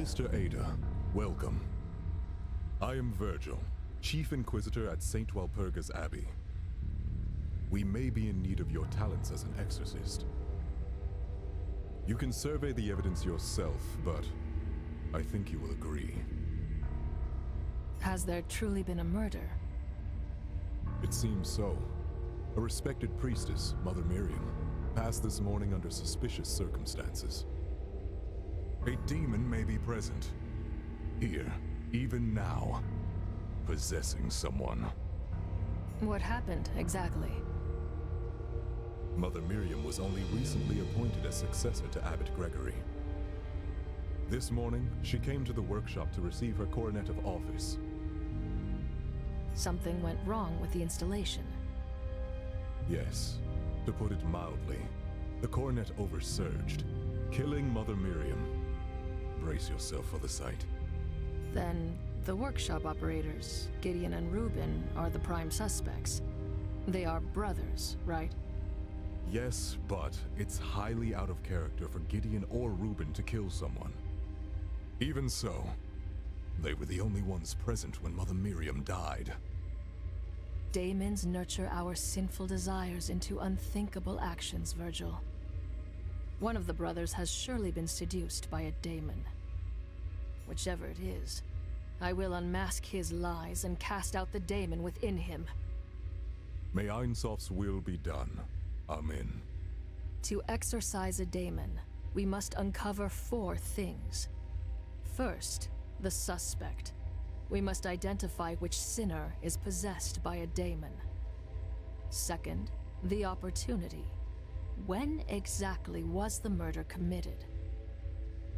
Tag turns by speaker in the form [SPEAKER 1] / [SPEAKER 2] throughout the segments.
[SPEAKER 1] Sister Ada, welcome. I am Virgil, Chief Inquisitor at St. Walpurga's Abbey. We may be in need of your talents as an exorcist. You can survey the evidence yourself, but I think you will agree.
[SPEAKER 2] Has there truly been a murder?
[SPEAKER 1] It seems so. A respected priestess, Mother Miriam, passed this morning under suspicious circumstances. A demon may be present. Here, even now, possessing someone.
[SPEAKER 2] What happened, exactly?
[SPEAKER 1] Mother Miriam was only recently appointed as successor to Abbot Gregory. This morning, she came to the workshop to receive her coronet of office.
[SPEAKER 2] Something went wrong with the installation.
[SPEAKER 1] Yes, to put it mildly, the coronet oversurged, killing Mother Miriam. Brace yourself for the sight.
[SPEAKER 2] Then, the workshop operators, Gideon and Reuben, are the prime suspects. They are brothers, right?
[SPEAKER 1] Yes, but it's highly out of character for Gideon or Reuben to kill someone. Even so, they were the only ones present when Mother Miriam died.
[SPEAKER 2] Daemons nurture our sinful desires into unthinkable actions, Virgil. One of the brothers has surely been seduced by a daemon. Whichever it is, I will unmask his lies and cast out the daemon within him.
[SPEAKER 1] May Einsoft's will be done. Amen.
[SPEAKER 2] To exorcise a daemon, we must uncover 4 things. First, the suspect. We must identify which sinner is possessed by a daemon. Second, the opportunity. When exactly was the murder committed?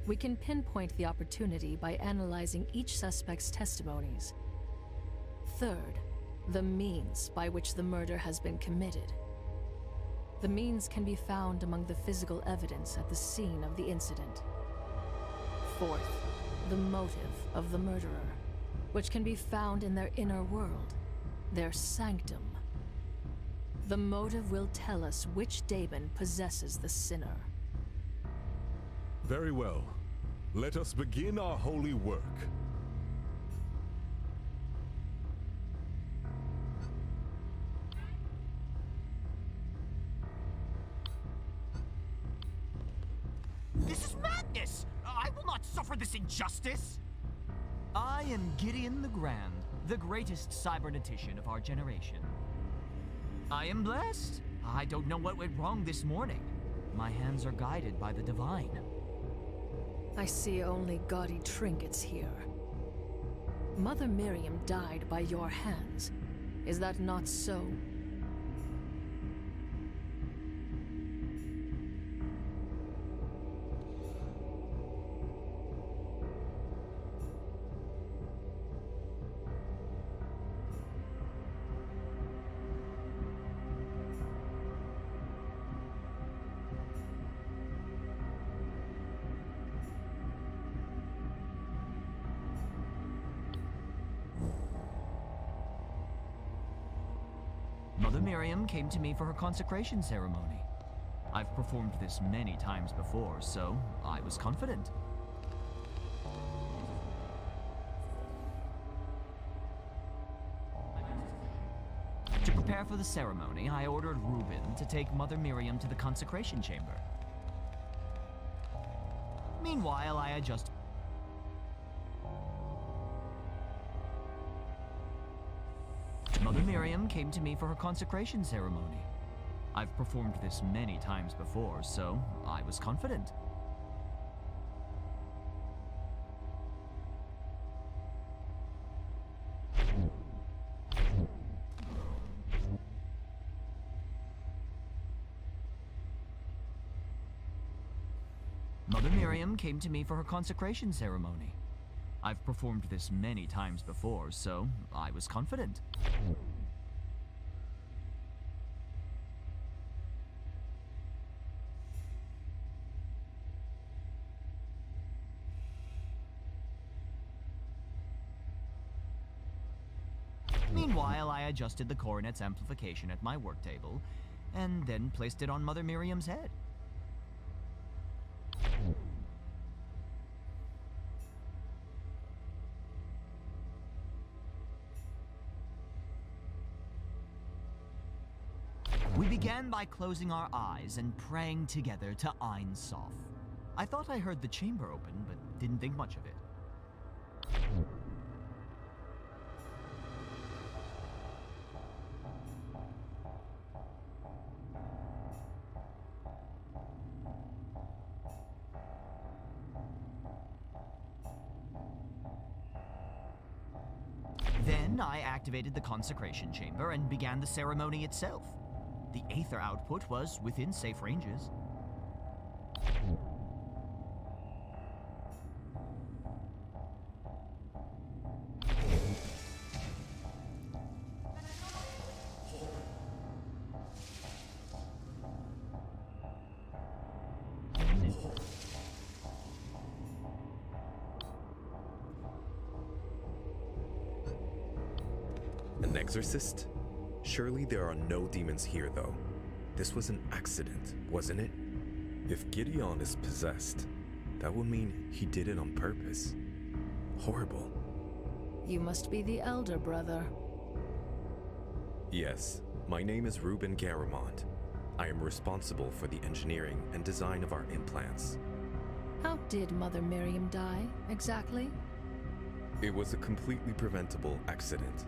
[SPEAKER 2] We can pinpoint the opportunity by analyzing each suspect's testimonies. Third, the means by which the murder has been committed. The means can be found among the physical evidence at the scene of the incident. Fourth, the motive of the murderer, which can be found in their inner world, their sanctum. The motive will tell us which daemon possesses the sinner.
[SPEAKER 1] Very well. Let us begin our holy work.
[SPEAKER 3] This is madness! I will not suffer this injustice!
[SPEAKER 4] I am Gideon the Grand, the greatest cybernetician of our generation. I am blessed. I don't know what went wrong this morning. My hands are guided by the divine.
[SPEAKER 2] I see only gaudy trinkets here. Mother Miriam died by your hands. Is that not so?
[SPEAKER 4] Mother Miriam came to me for her consecration ceremony. I've performed this many times before, so I was confident. To prepare for the ceremony, I ordered Reuben to take Mother Miriam to the consecration chamber. Meanwhile, I adjusted. Mother Miriam came to me for her consecration ceremony. I've performed this many times before, so I was confident. Mother Miriam came to me for her consecration ceremony. I've performed this many times before, so I was confident. Meanwhile, I adjusted the coronet's amplification at my work table, and then placed it on Mother Miriam's head. We began by closing our eyes and praying together to Ein Sof. I thought I heard the chamber open, but didn't think much of it. Then I activated the consecration chamber and began the ceremony itself. The aether output was within safe ranges.
[SPEAKER 5] An exorcist? Surely there are no demons here, though. This was an accident, wasn't it? If Gideon is possessed, that would mean he did it on purpose. Horrible.
[SPEAKER 2] You must be the elder brother.
[SPEAKER 5] Yes, my name is Ruben Garamond. I am responsible for the engineering and design of our implants.
[SPEAKER 2] How did Mother Miriam die, exactly?
[SPEAKER 5] It was a completely preventable accident.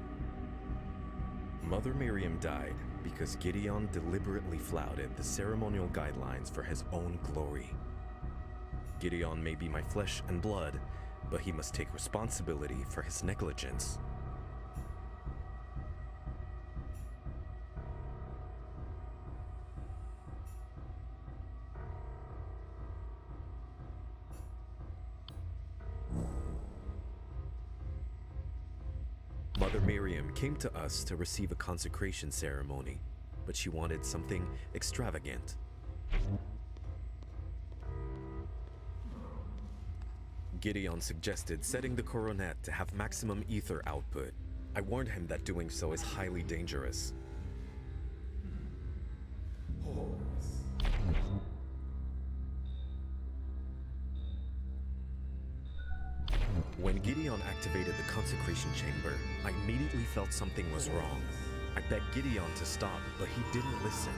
[SPEAKER 5] Mother Miriam died because Gideon deliberately flouted the ceremonial guidelines for his own glory. Gideon may be my flesh and blood, but he must take responsibility for his negligence. Mother Miriam came to us to receive a consecration ceremony, but she wanted something extravagant. Gideon suggested setting the coronet to have maximum ether output. I warned him that doing so is highly dangerous. When Gideon activated the consecration chamber, I immediately felt something was wrong. I begged Gideon to stop, but he didn't listen.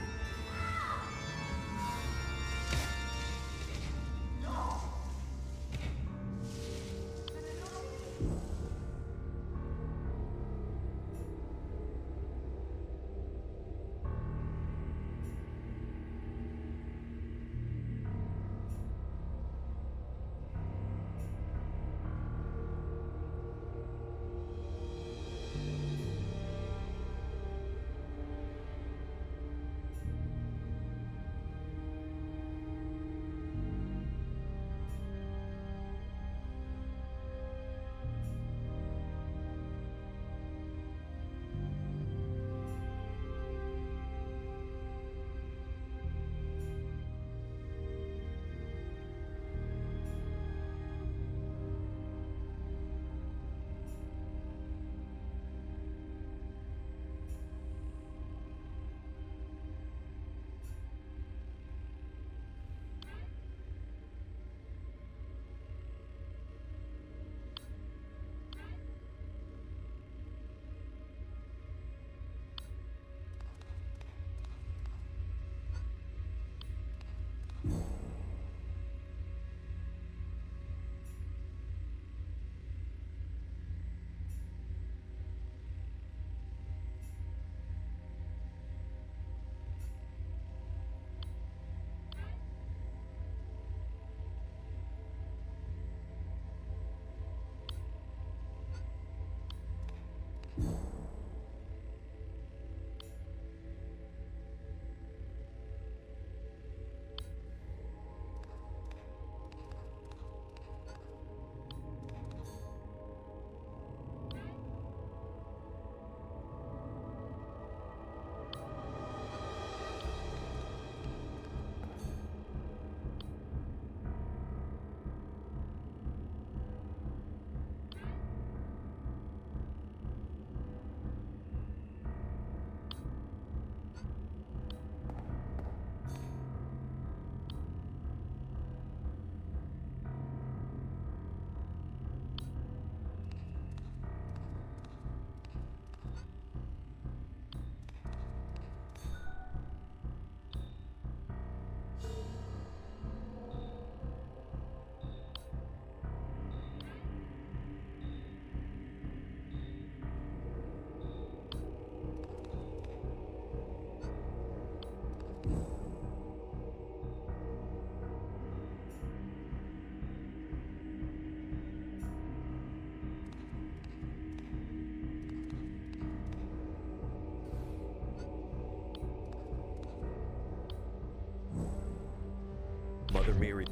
[SPEAKER 5] Mother Mary.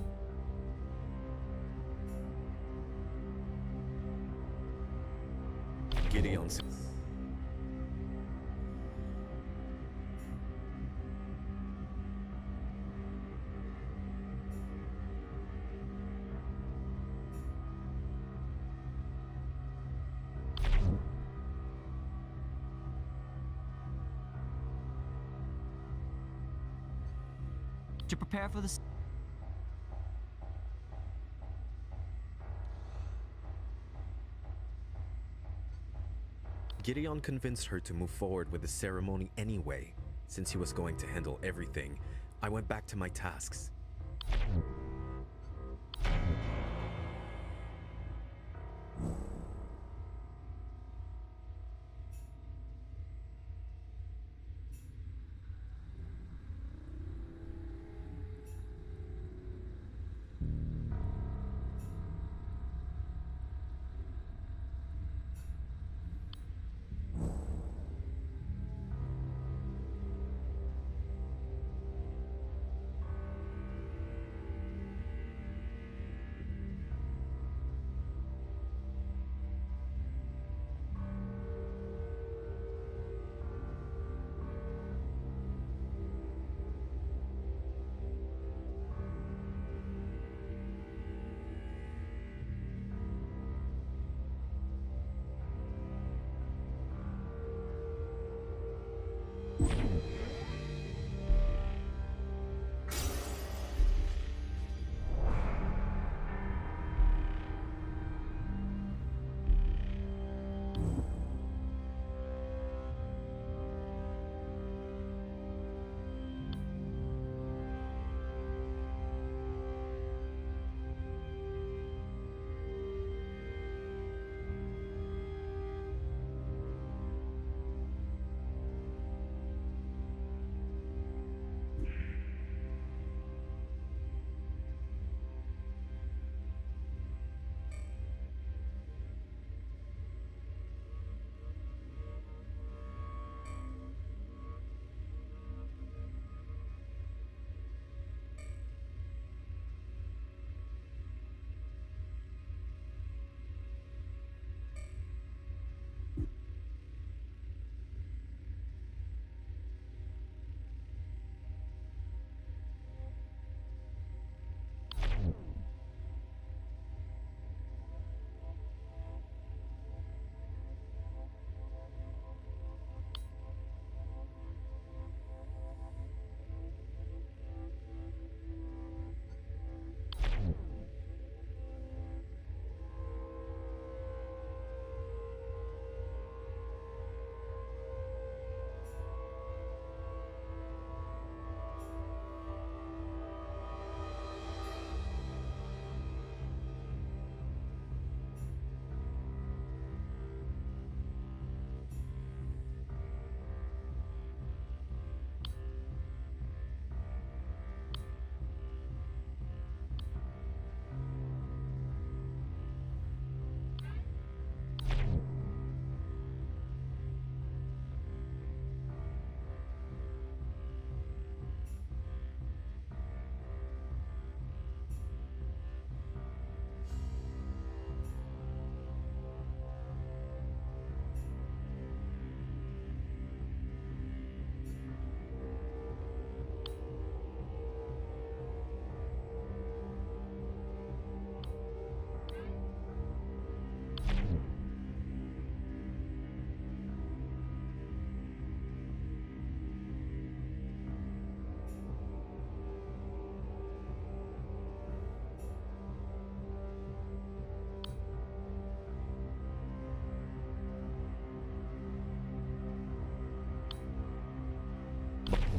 [SPEAKER 5] Gideon.
[SPEAKER 4] To prepare for the...
[SPEAKER 5] Gideon convinced her to move forward with the ceremony anyway. Since he was going to handle everything, I went back to my tasks.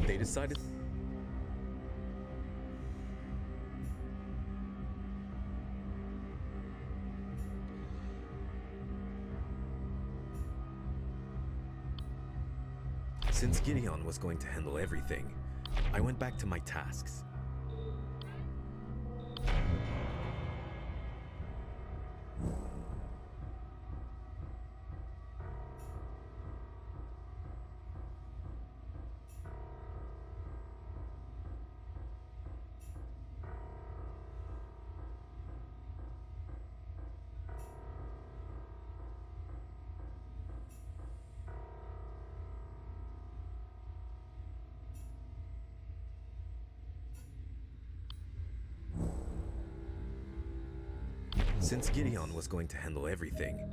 [SPEAKER 5] They decided. Since Gideon was going to handle everything, I went back to my tasks. since Gideon was going to handle everything.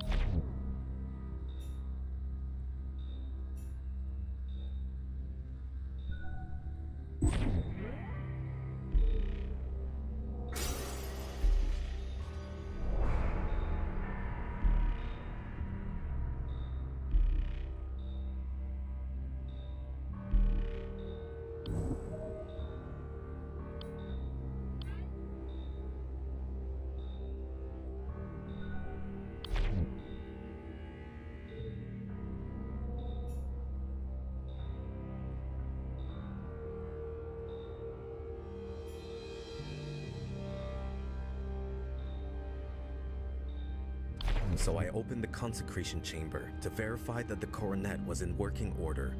[SPEAKER 5] So I opened the consecration chamber to verify that the coronet was in working order.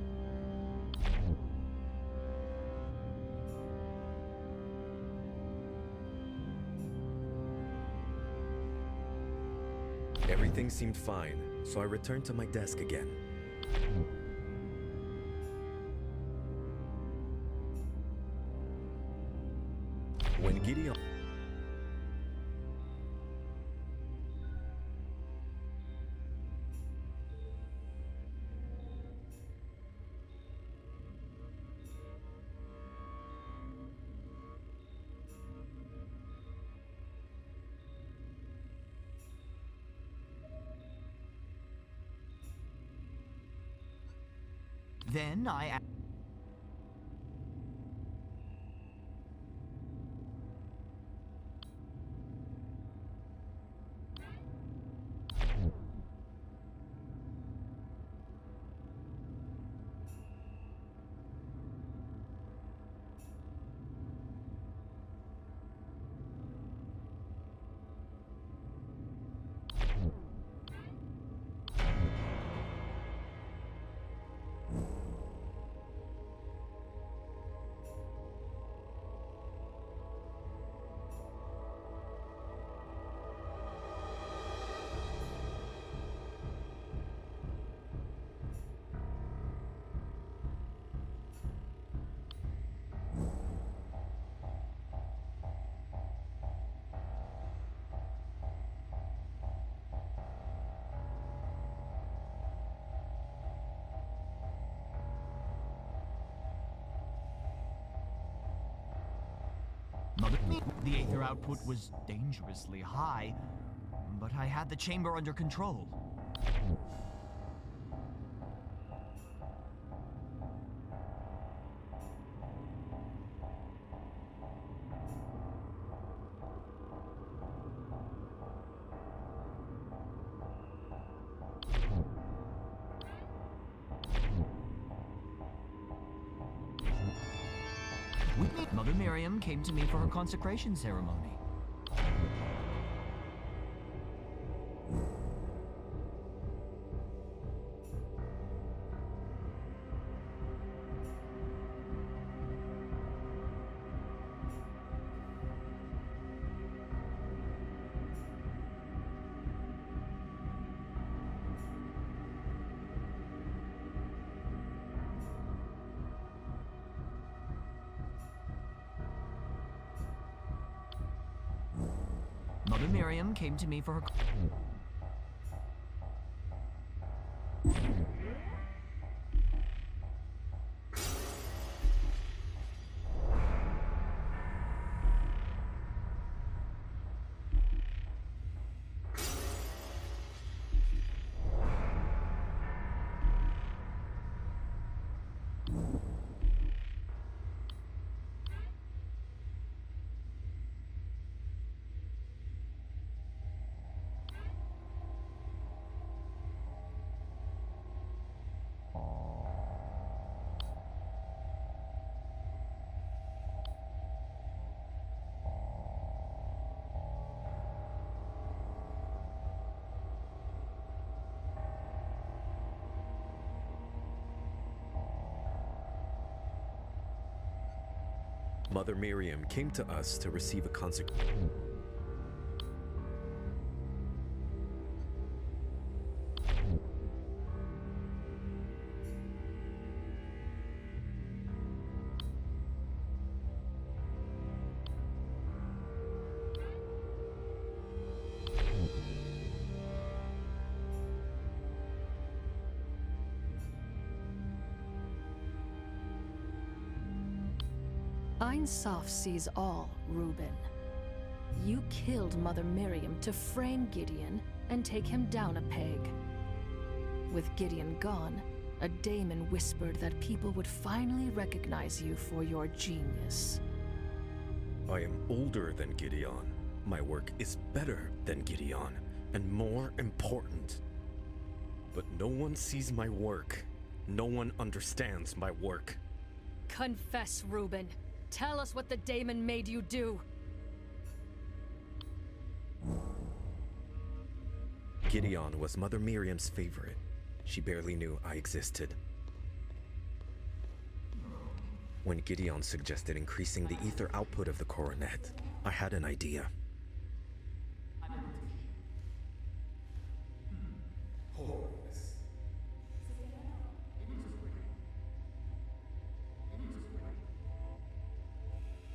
[SPEAKER 5] Everything seemed fine, so I returned to my desk again. When Gideon...
[SPEAKER 4] Then I... The aether output was dangerously high, but I had the chamber under control. Mother Miriam came to me for her consecration ceremony. Mother Miriam came to me for her...
[SPEAKER 5] Mother Miriam came to us to receive a consecration.
[SPEAKER 2] Ein Sof sees all, Reuben. You killed Mother Miriam to frame Gideon and take him down a peg. With Gideon gone, a daemon whispered that people would finally recognize you for your genius.
[SPEAKER 5] I am older than Gideon. My work is better than Gideon, and more important. But no one sees my work. No one understands my work.
[SPEAKER 2] Confess, Reuben. Tell us what the daemon made you do.
[SPEAKER 5] Gideon was Mother Miriam's favorite. She barely knew I existed. When Gideon suggested increasing the ether output of the coronet, I had an idea.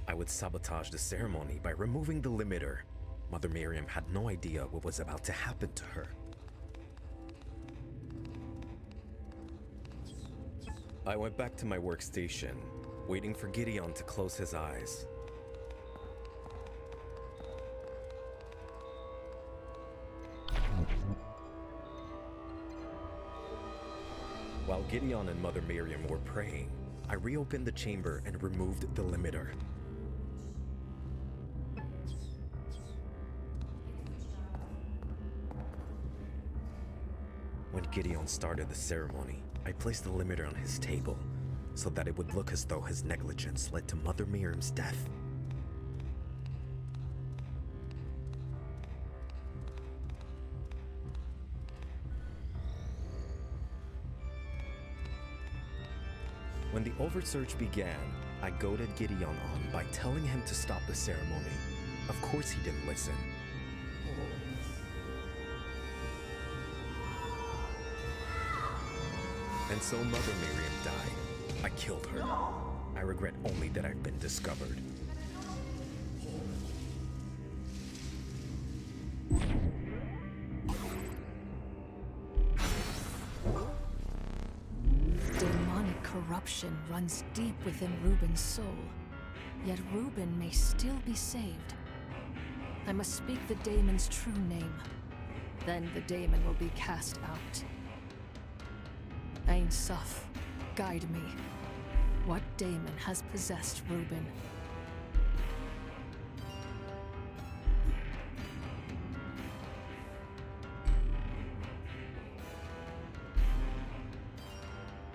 [SPEAKER 5] I would sabotage the ceremony by removing the limiter. Mother Miriam had no idea what was about to happen to her. I went back to my workstation, waiting for Gideon to close his eyes. While Gideon and Mother Miriam were praying, I reopened the chamber and removed the limiter. When Gideon started the ceremony, I placed the limiter on his table so that it would look as though his negligence led to Mother Miriam's death. When the oversearch began, I goaded Gideon on by telling him to stop the ceremony. Of course he didn't listen. And so Mother Miriam died. I killed her. I regret only that I've been discovered.
[SPEAKER 2] Demonic corruption runs deep within Reuben's soul. Yet Reuben may still be saved. I must speak the daemon's true name. Then the daemon will be cast out. Ein Sof, guide me. What daemon has possessed Reuben?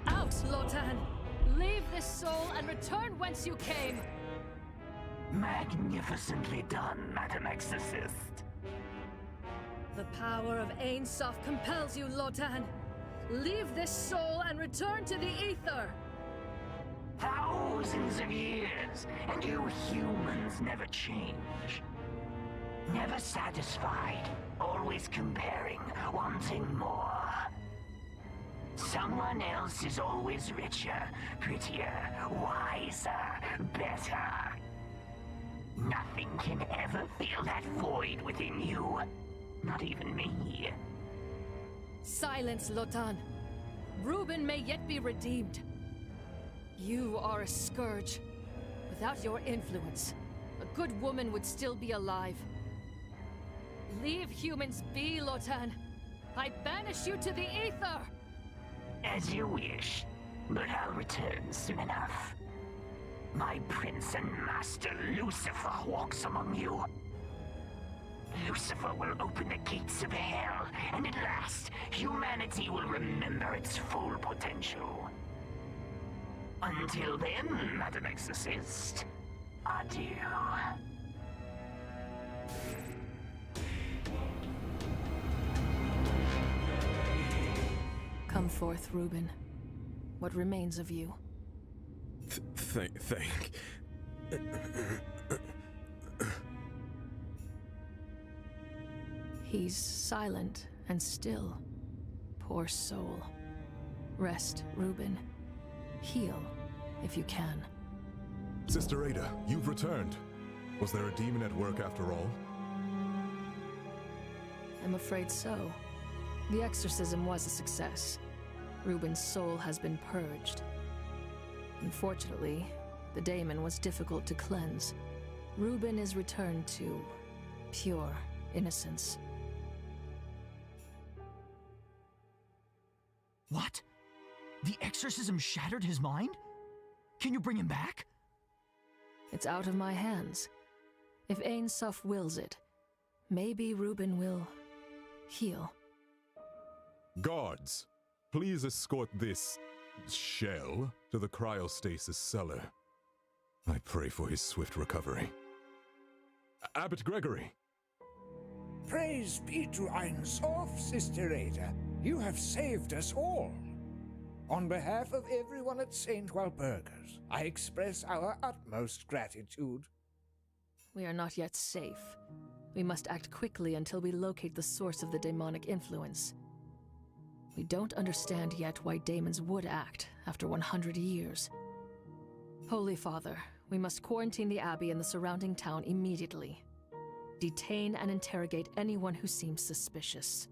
[SPEAKER 2] Out, Lotan! Leave this soul and return whence you came!
[SPEAKER 6] Magnificently done, Madam Exorcist.
[SPEAKER 2] The power of Ein Sof compels you, Lotan! Leave this soul and return to the ether!
[SPEAKER 6] Thousands of years, and you humans never change. Never satisfied, always comparing, wanting more. Someone else is always richer, prettier, wiser, better. Nothing can ever fill that void within you. Not even me.
[SPEAKER 2] Silence, Lotan. Reuben may yet be redeemed. You are a scourge. Without your influence, a good woman would still be alive. Leave humans be, Lotan. I banish you to the ether!
[SPEAKER 6] As you wish, but I'll return soon enough. My prince and master Lucifer walks among you. Lucifer will open the gates of hell, and at last, humanity will remember its full potential. Until then, Madam Exorcist, adieu.
[SPEAKER 2] Come forth, Reuben. What remains of you?
[SPEAKER 5] Thank.
[SPEAKER 2] He's silent and still. Poor soul. Rest, Reuben. Heal, if you can.
[SPEAKER 1] Sister Ada, you've returned. Was there a demon at work after all?
[SPEAKER 2] I'm afraid so. The exorcism was a success. Reuben's soul has been purged. Unfortunately, The daemon was difficult to cleanse. Reuben is returned to pure innocence.
[SPEAKER 4] What? The exorcism shattered his mind? Can you bring him back?
[SPEAKER 2] It's out of my hands. If Ein Sof wills it, maybe Reuben will heal.
[SPEAKER 1] Guards, please escort this shell to the cryostasis cellar. I pray for his swift recovery. Abbot Gregory!
[SPEAKER 7] Praise be to Ein Sof, Sister Ada. You have saved us all. On behalf of everyone at St. Walpurgis, I express our utmost gratitude.
[SPEAKER 2] We are not yet safe. We must act quickly until we locate the source of the demonic influence. We don't understand yet why demons would act after 100 years. Holy Father, we must quarantine the abbey and the surrounding town immediately. Detain and interrogate anyone who seems suspicious.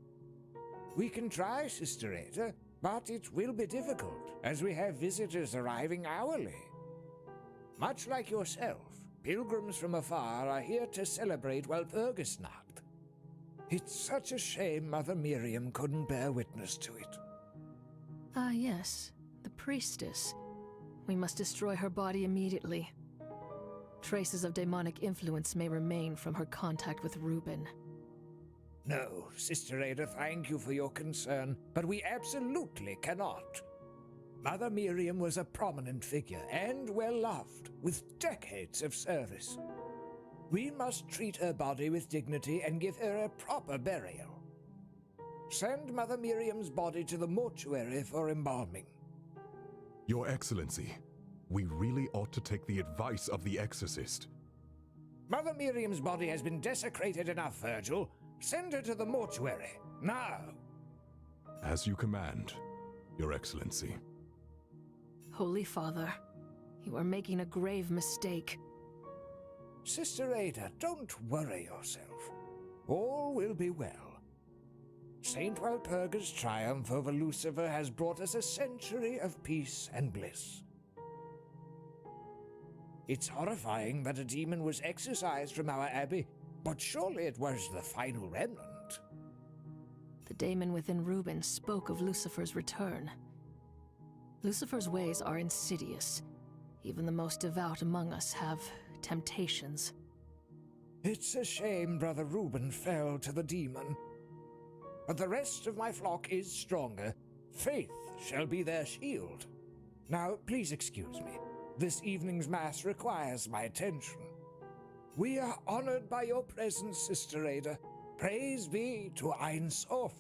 [SPEAKER 7] We can try, Sister Ada, but it will be difficult, as we have visitors arriving hourly. Much like yourself, pilgrims from afar are here to celebrate Walpurgisnacht. It's such a shame Mother Miriam couldn't bear witness to it.
[SPEAKER 2] Ah, yes, the priestess. We must destroy her body immediately. Traces of demonic influence may remain from her contact with Reuben.
[SPEAKER 7] No, Sister Ada, thank you for your concern, but we absolutely cannot. Mother Miriam was a prominent figure and well-loved, with decades of service. We must treat her body with dignity and give her a proper burial. Send Mother Miriam's body to the mortuary for embalming.
[SPEAKER 1] Your Excellency, we really ought to take the advice of the exorcist.
[SPEAKER 7] Mother Miriam's body has been desecrated enough, Virgil. Send her to the mortuary, now.
[SPEAKER 1] As you command, Your Excellency.
[SPEAKER 2] Holy Father, you are making a grave mistake.
[SPEAKER 7] Sister Ada, don't worry yourself. All will be well. St. Walpurgis' triumph over Lucifer has brought us a century of peace and bliss. It's horrifying that a demon was exorcised from our abbey, but surely it was the final remnant.
[SPEAKER 2] The daemon within Reuben spoke of Lucifer's return. Lucifer's ways are insidious. Even the most devout among us have temptations.
[SPEAKER 7] It's a shame Brother Reuben fell to the demon. But the rest of my flock is stronger. Faith shall be their shield. Now, please excuse me. This evening's Mass requires my attention. We are honored by your presence, Sister Ada. Praise be to Ein Sof.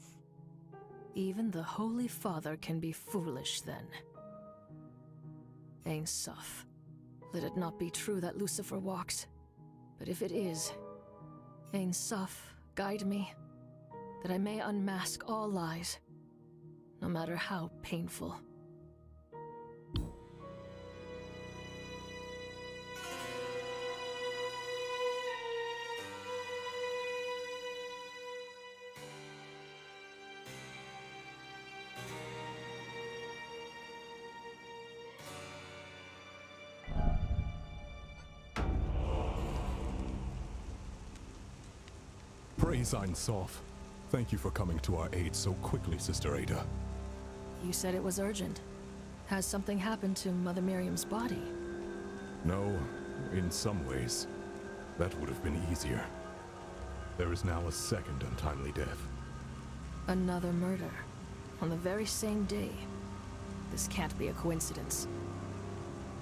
[SPEAKER 2] Even the Holy Father can be foolish, then. Ein Sof. Let it not be true that Lucifer walks. But if it is, Ein Sof, guide me, that I may unmask all lies, no matter how painful.
[SPEAKER 1] Praise Ein Sof. Thank you for coming to our aid so quickly, Sister Ada.
[SPEAKER 2] You said it was urgent. Has something happened to Mother Miriam's body?
[SPEAKER 1] No, in some ways, that would have been easier. There is now a second untimely death.
[SPEAKER 2] Another murder. On the very same day. This can't be a coincidence.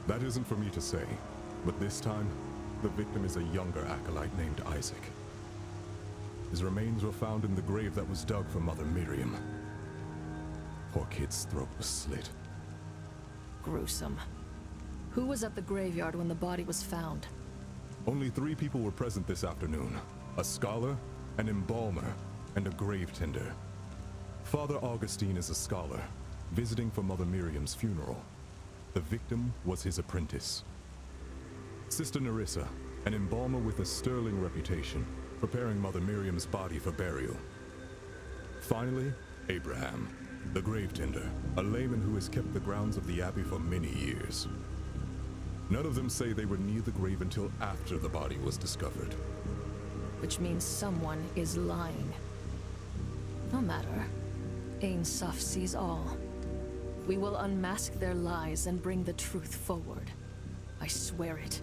[SPEAKER 1] That isn't for me to say, but this time, the victim is a younger acolyte named Isaac. His remains were found in the grave that was dug for Mother Miriam. Poor kid's throat was slit.
[SPEAKER 2] Gruesome. Who was at the graveyard when the body was found?
[SPEAKER 1] Only 3 people were present this afternoon. A scholar, an embalmer, and a grave tender. Father Augustine is a scholar, visiting for Mother Miriam's funeral. The victim was his apprentice. Sister Nerissa, an embalmer with a sterling reputation, preparing Mother Miriam's body for burial. Finally, Abraham, the grave tender, a layman who has kept the grounds of the abbey for many years. None of them say they were near the grave until after the body was discovered.
[SPEAKER 2] Which means someone is lying. No matter. Ain Suf sees all. We will unmask their lies and bring the truth forward. I swear it.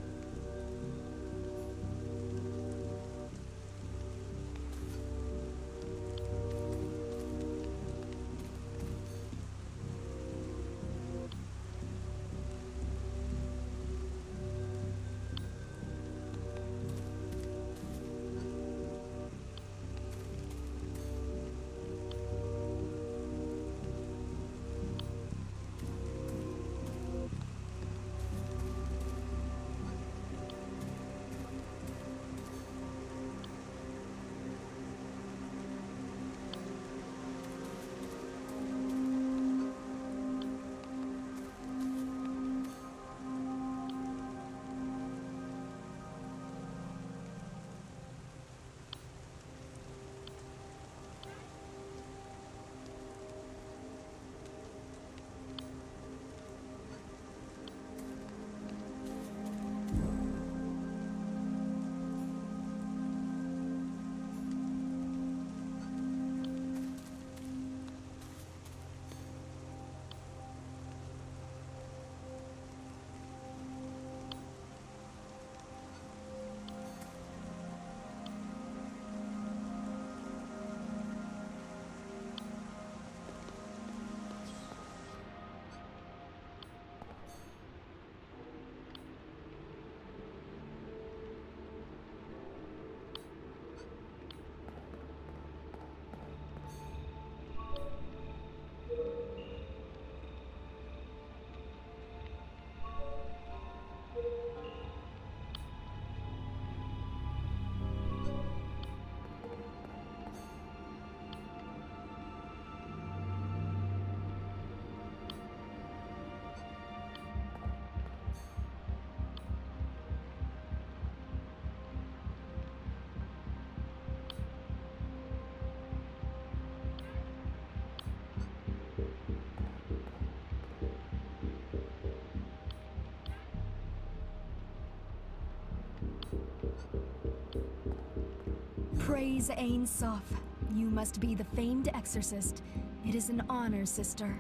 [SPEAKER 8] Praise Ain Soph. You must be the famed exorcist. It is an honor, sister.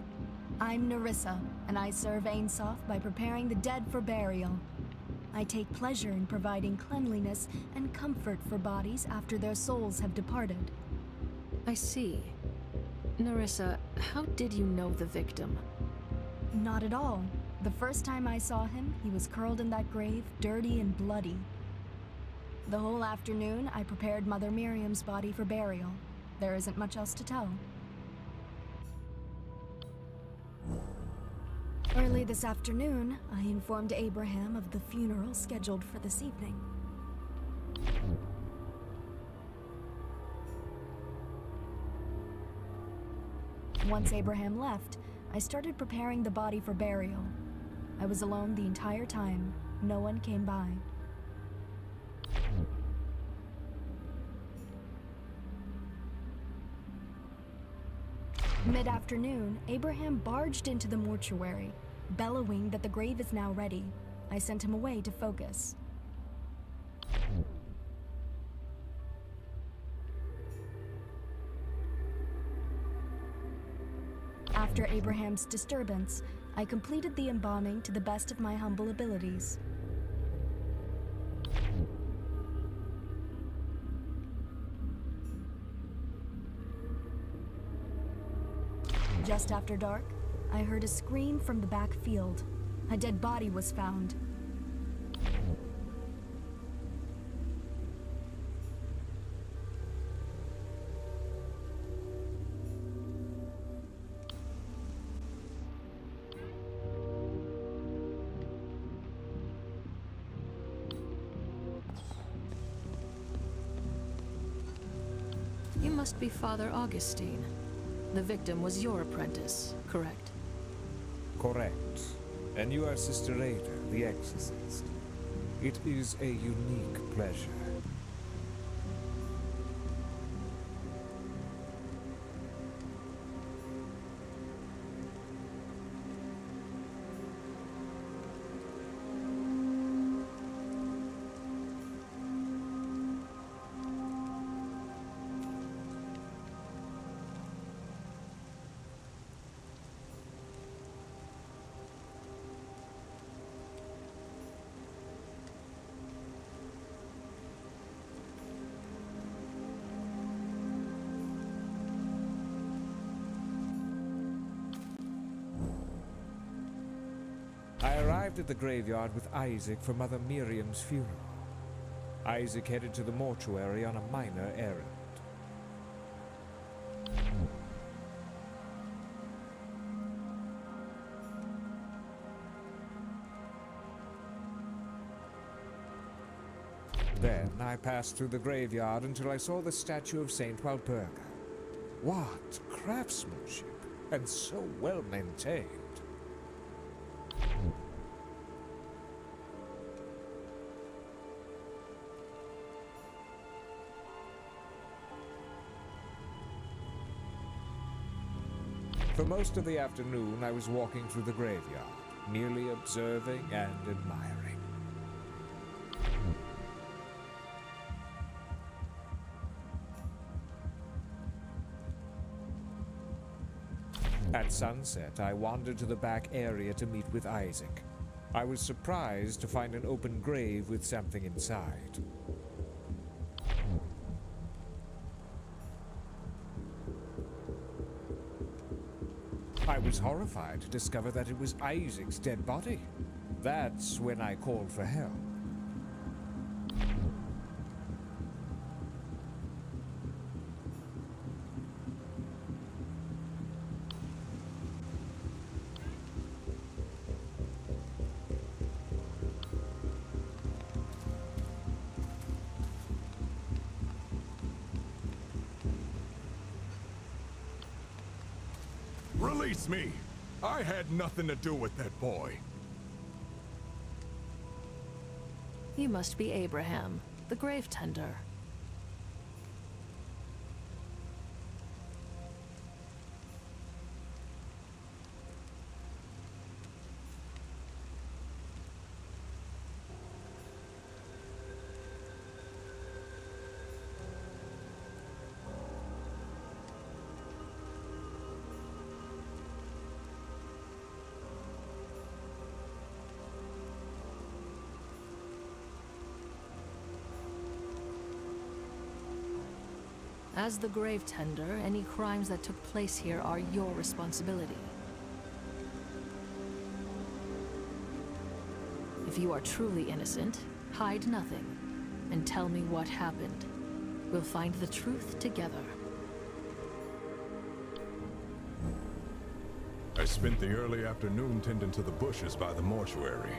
[SPEAKER 8] I'm Nerissa, and I serve Ain Soph by preparing the dead for burial. I take pleasure in providing cleanliness and comfort for bodies after their souls have departed.
[SPEAKER 2] I see. Nerissa, how did you know the victim?
[SPEAKER 8] Not at all. The first time I saw him, he was curled in that grave, dirty and bloody. The whole afternoon, I prepared Mother Miriam's body for burial. There isn't much else to tell. Early this afternoon, I informed Abraham of the funeral scheduled for this evening. Once Abraham left, I started preparing the body for burial. I was alone the entire time. No one came by. Mid-afternoon, Abraham barged into the mortuary, bellowing that the grave is now ready. I sent him away to focus. After Abraham's disturbance, I completed the embalming to the best of my humble abilities. Just after dark, I heard a scream from the back field. A dead body was found.
[SPEAKER 2] You must be Father Augustine. The victim was your apprentice, correct?
[SPEAKER 7] Correct. And you are Sister Ada, the exorcist. It is a unique pleasure. I arrived at the graveyard with Isaac for Mother Miriam's funeral. Isaac headed to the mortuary on a minor errand. Then I passed through the graveyard until I saw the statue of Saint Walpurga. What craftsmanship, and so well maintained. For most of the afternoon, I was walking through the graveyard, merely observing and admiring. At sunset, I wandered to the back area to meet with Isaac. I was surprised to find an open grave with something inside. I was horrified to discover that it was Isaac's dead body. That's when I called for help.
[SPEAKER 1] Release me! I had nothing to do with that boy.
[SPEAKER 2] You must be Abraham, the grave tender. As the grave tender, any crimes that took place here are your responsibility. If you are truly innocent, hide nothing, and tell me what happened. We'll find the truth together.
[SPEAKER 1] I spent the early afternoon tending to the bushes by the mortuary.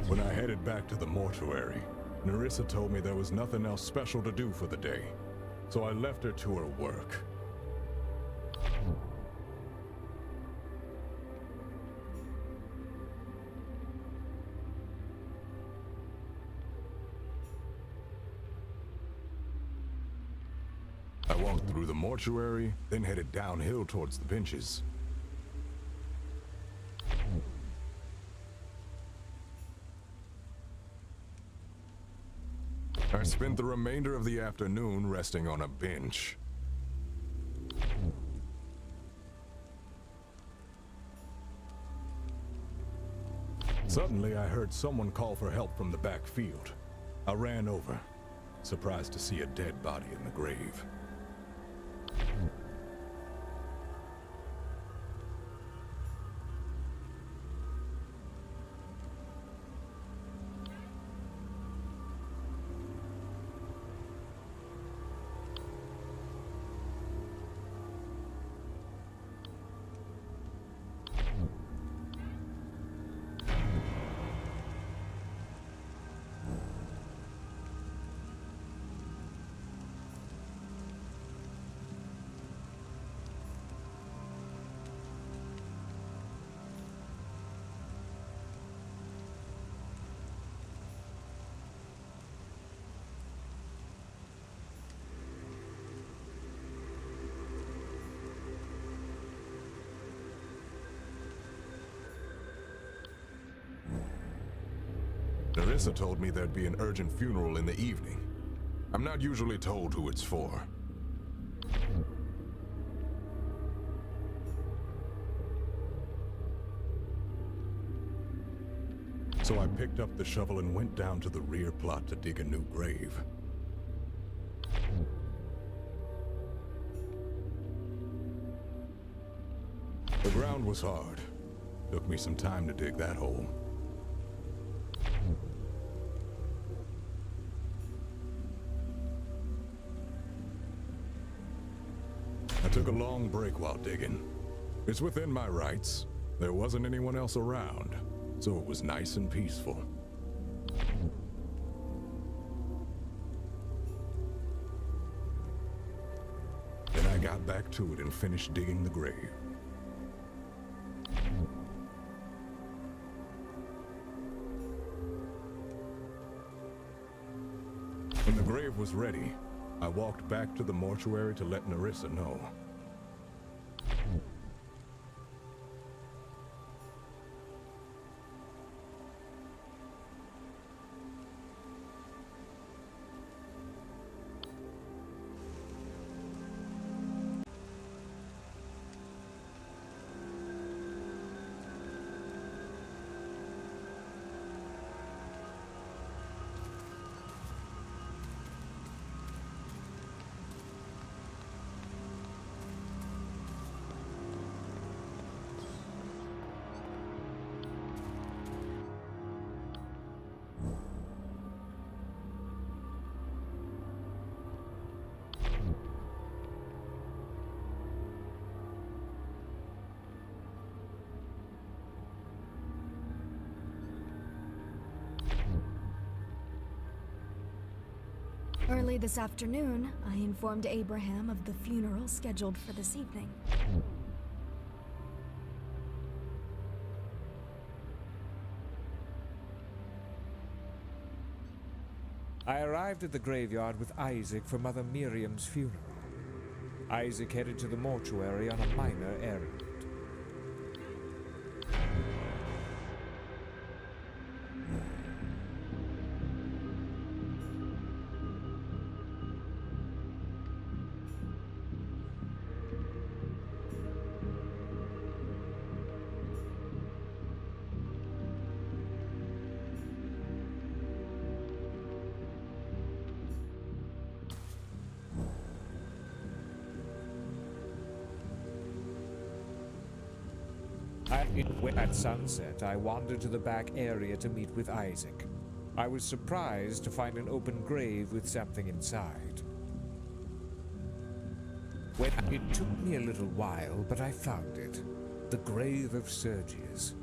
[SPEAKER 1] When I headed back to the mortuary, Nerissa told me there was nothing else special to do for the day, so I left her to her work. I walked through the mortuary, then headed downhill towards the benches. I spent the remainder of the afternoon resting on a bench. Suddenly, I heard someone call for help from the back field. I ran over, surprised to see a dead body in the grave. Nerissa told me there'd be an urgent funeral in the evening. I'm not usually told who it's for. So I picked up the shovel and went down to the rear plot to dig a new grave. The ground was hard. Took me some time to dig that hole. I took a long break while digging. It's within my rights. There wasn't anyone else around, so it was nice and peaceful. Then I got back to it and finished digging the grave. When the grave was ready, I walked back to the mortuary to let Nerissa know.
[SPEAKER 8] Early this afternoon, I informed Abraham of the funeral scheduled for this evening.
[SPEAKER 7] I arrived at the graveyard with Isaac for Mother Miriam's funeral. Isaac headed to the mortuary on a minor errand. At sunset, I wandered to the back area to meet with Isaac. I was surprised to find an open grave with something inside. It took me a little while, but I found it. The grave of Sergius.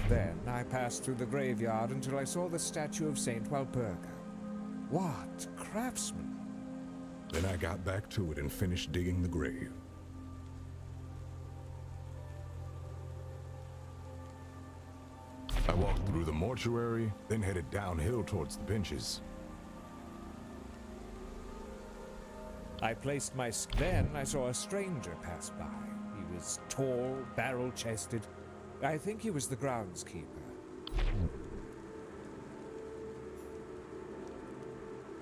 [SPEAKER 7] Then I passed through the graveyard until I saw the statue of Saint Walpurga. What craftsman!
[SPEAKER 1] Then I got back to it and finished digging the grave. I walked through the mortuary, then headed downhill towards the benches.
[SPEAKER 7] I placed my... Then I saw a stranger pass by. He was tall, barrel-chested. I think he was the groundskeeper.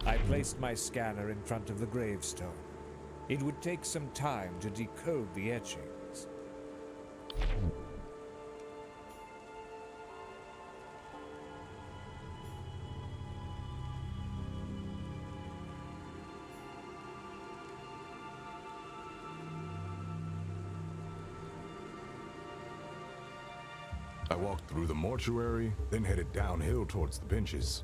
[SPEAKER 7] I placed my scanner in front of the gravestone. It would take some time to decode the etchings.
[SPEAKER 1] I walked through the mortuary, then headed downhill towards the benches.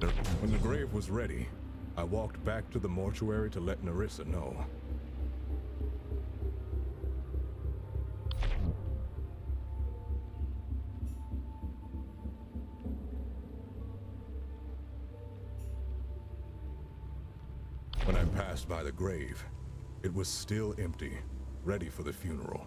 [SPEAKER 1] When the grave was ready, I walked back to the mortuary to let Nerissa know. When I passed by the grave, it was still empty, ready for the funeral.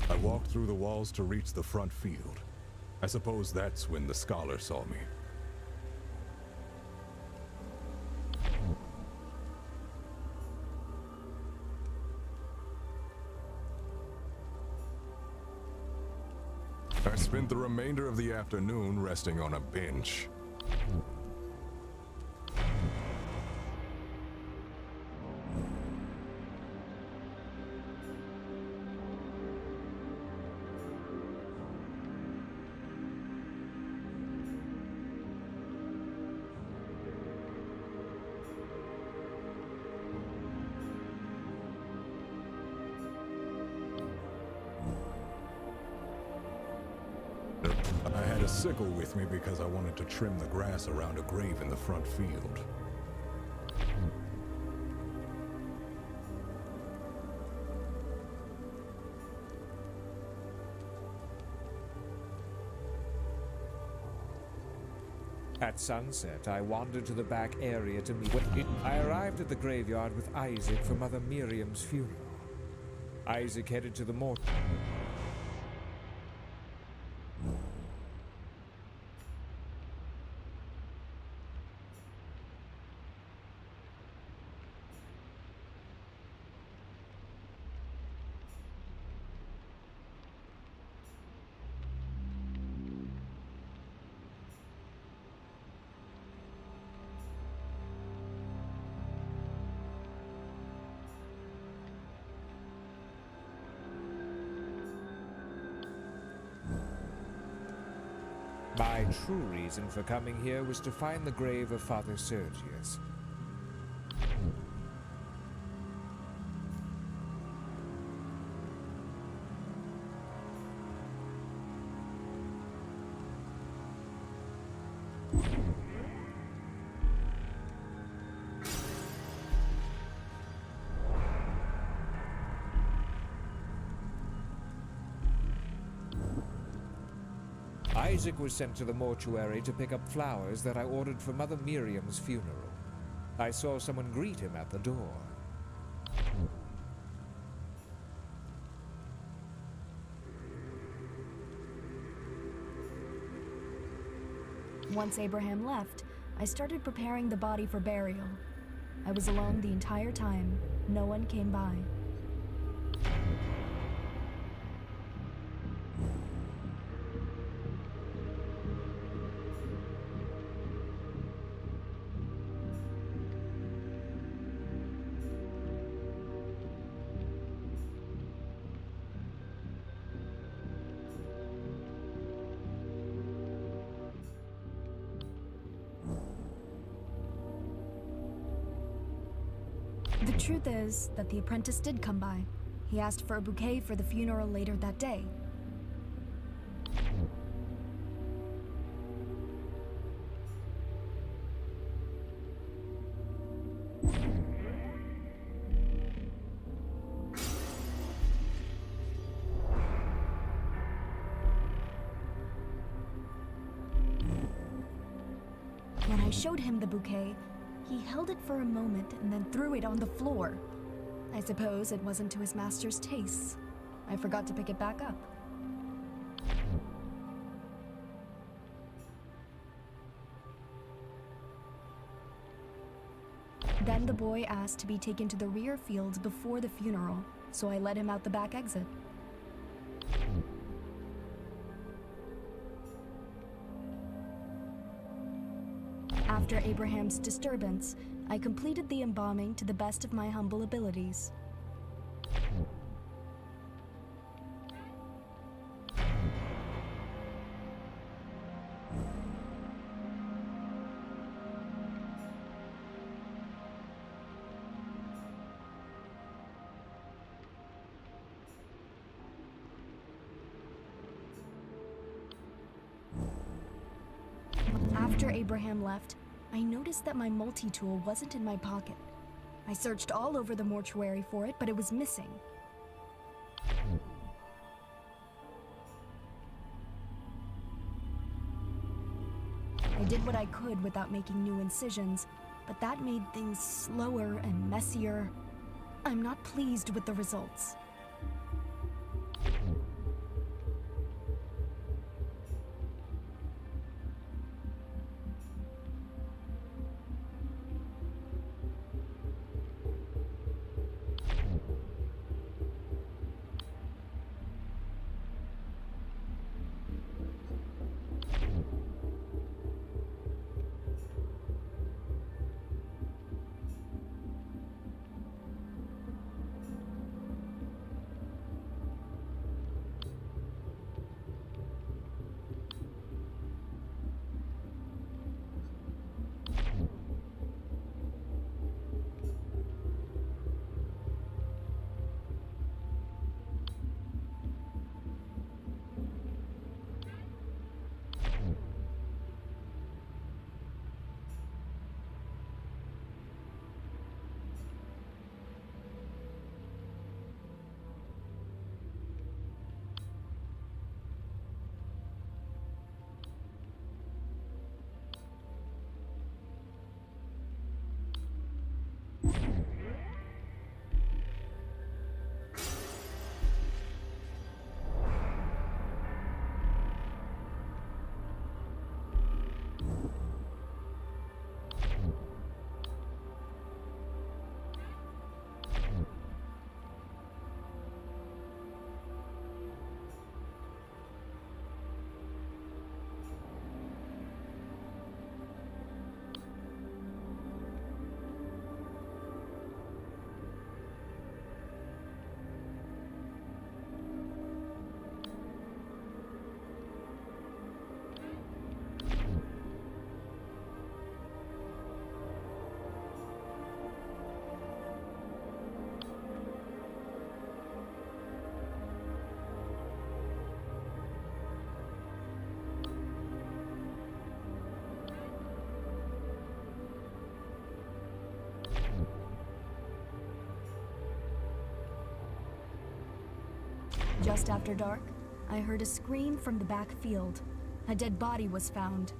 [SPEAKER 1] I walked through the walls to reach the front field. I suppose that's when the scholar saw me. I spent the remainder of the afternoon resting on a bench. I had a sickle with me because I wanted to trim the grass around a grave in the front field.
[SPEAKER 7] At sunset, I wandered to the back area to meet. I arrived at the graveyard with Isaac for Mother Miriam's funeral. Isaac headed to the mortuary. My true reason for coming here was to find the grave of Father Sergius. Isaac was sent to the mortuary to pick up flowers that I ordered for Mother Miriam's funeral. I saw someone greet him at the door.
[SPEAKER 8] Once Abraham left, I started preparing the body for burial. I was alone the entire time. No one came by. The truth is that the apprentice did come by. He asked for a bouquet for the funeral later that day. When I showed him the bouquet, he held it for a moment and then threw it on the floor. I suppose it wasn't to his master's tastes. I forgot to pick it back up. Then the boy asked to be taken to the rear fields before the funeral, so I led him out the back exit. After Abraham's disturbance, I completed the embalming to the best of my humble abilities. after Abraham left, I noticed that my multi-tool wasn't in my pocket. I searched all over the mortuary for it, but it was missing. I did what I could without making new incisions, but that made things slower and messier. I'm not pleased with the results. Just after dark, I heard a scream from the back field. A dead body was found.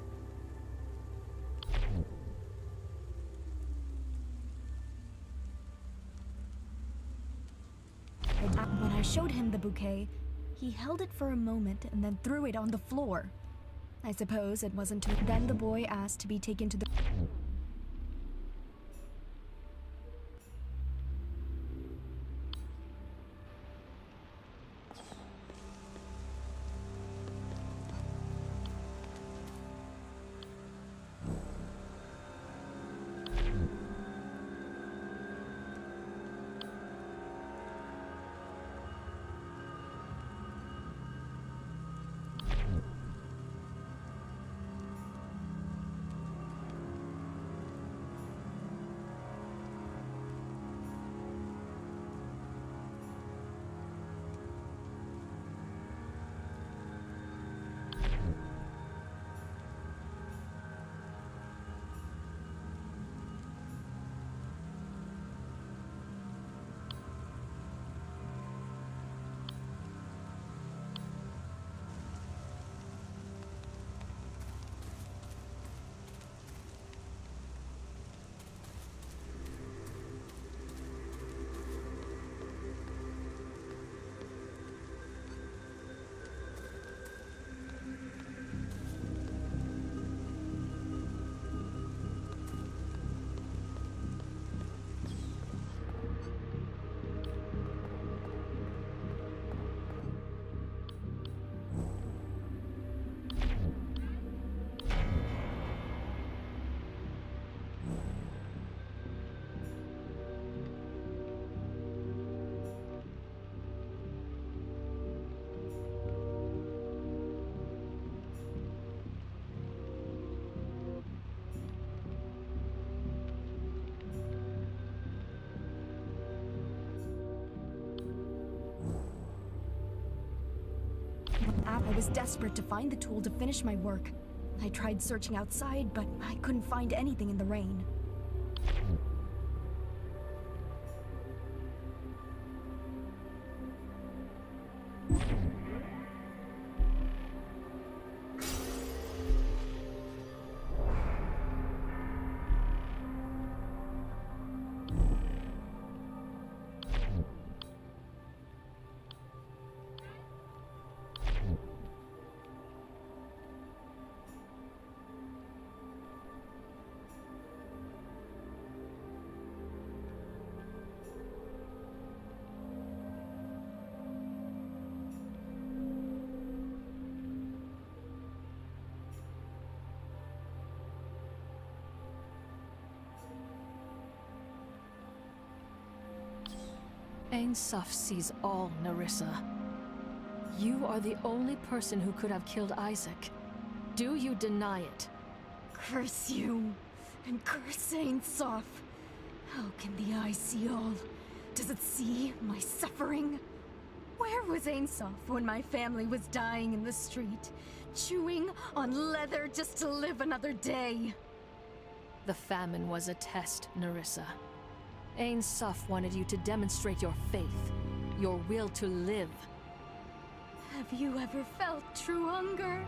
[SPEAKER 8] When I showed him the bouquet, he held it for a moment and then threw it on the floor. I suppose it wasn't too... Then the boy asked to be taken to the... I was desperate to find the tool to finish my work. I tried searching outside, but I couldn't find anything in the rain.
[SPEAKER 2] Ain Suf sees all, Nerissa. You are the only person who could have killed Isaac. Do you deny it?
[SPEAKER 8] Curse you, and curse Ain Soph. How can the eye see all? Does it see my suffering? Where was Ain Soph when my family was dying in the street, chewing on leather just to live another day?
[SPEAKER 2] The famine was a test, Nerissa. Ain Suf wanted you to demonstrate your faith, your will to live.
[SPEAKER 8] Have you ever felt true hunger?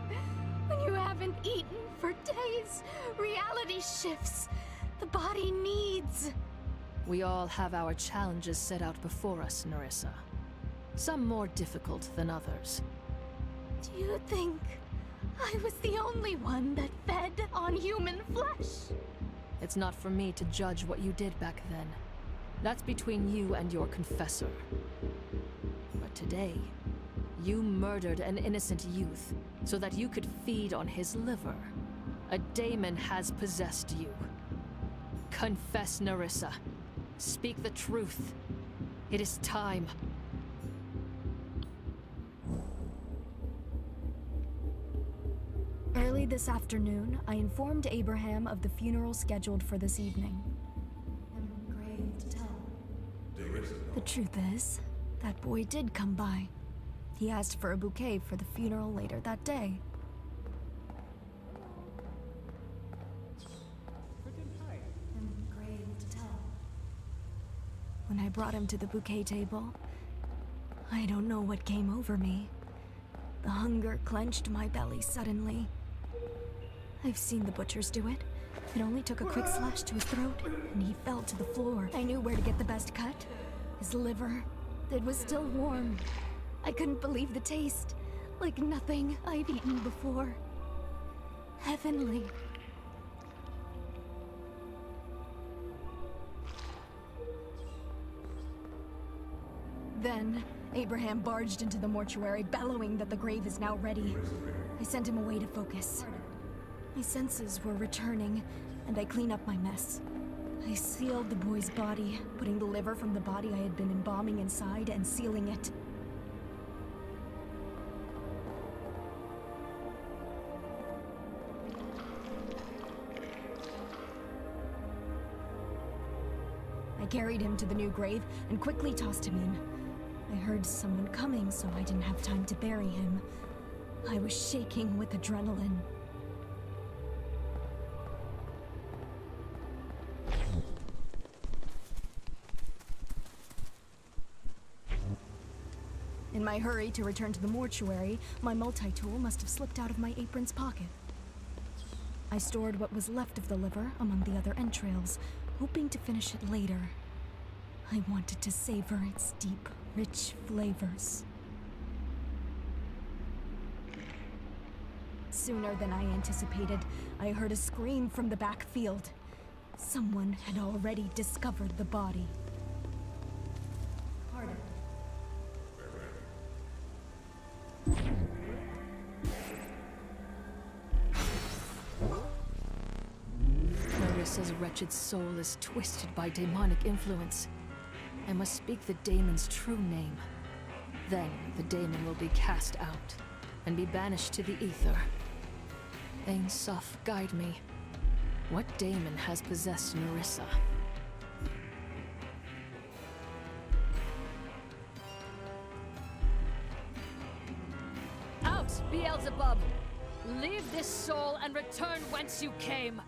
[SPEAKER 8] When you haven't eaten for days, reality shifts. The body needs.
[SPEAKER 2] We all have our challenges set out before us, Nerissa. Some more difficult than others.
[SPEAKER 8] Do you think I was the only one that fed on human flesh?
[SPEAKER 2] It's not for me to judge what you did back then. That's between you and your confessor. But today, you murdered an innocent youth so that you could feed on his liver. A daemon has possessed you. Confess, Nerissa. Speak the truth. It is time.
[SPEAKER 8] Early this afternoon, I informed Abraham of the funeral scheduled for this evening. I'm grave to tell. The truth is, that boy did come by. He asked for a bouquet for the funeral later that day. I'm grave to tell. When I brought him to the bouquet table, I don't know what came over me. The hunger clenched my belly suddenly. I've seen the butchers do it. It only took a quick slash to his throat, and he fell to the floor. I knew where to get the best cut. His liver. It was still warm. I couldn't believe the taste. Like nothing I've eaten before. Heavenly. Then, Abraham barged into the mortuary, bellowing that the grave is now ready. I sent him away to focus. My senses were returning, and I cleaned up my mess. I sealed the boy's body, putting the liver from the body I had been embalming inside and sealing it. I carried him to the new grave and quickly tossed him in. I heard someone coming, so I didn't have time to bury him. I was shaking with adrenaline. In my hurry to return to the mortuary, my multi-tool must have slipped out of my apron's pocket. I stored what was left of the liver among the other entrails, hoping to finish it later. I wanted to savor its deep, rich flavors. Sooner than I anticipated, I heard a scream from the backfield. Someone had already discovered the body. Pardon.
[SPEAKER 2] Nerissa's wretched soul is twisted by demonic influence. I must speak the daemon's true name. Then the daemon will be cast out and be banished to the ether. Ain Soph, guide me. What daemon has possessed Nerissa? Out, Beelzebub! Leave this soul and return whence you came.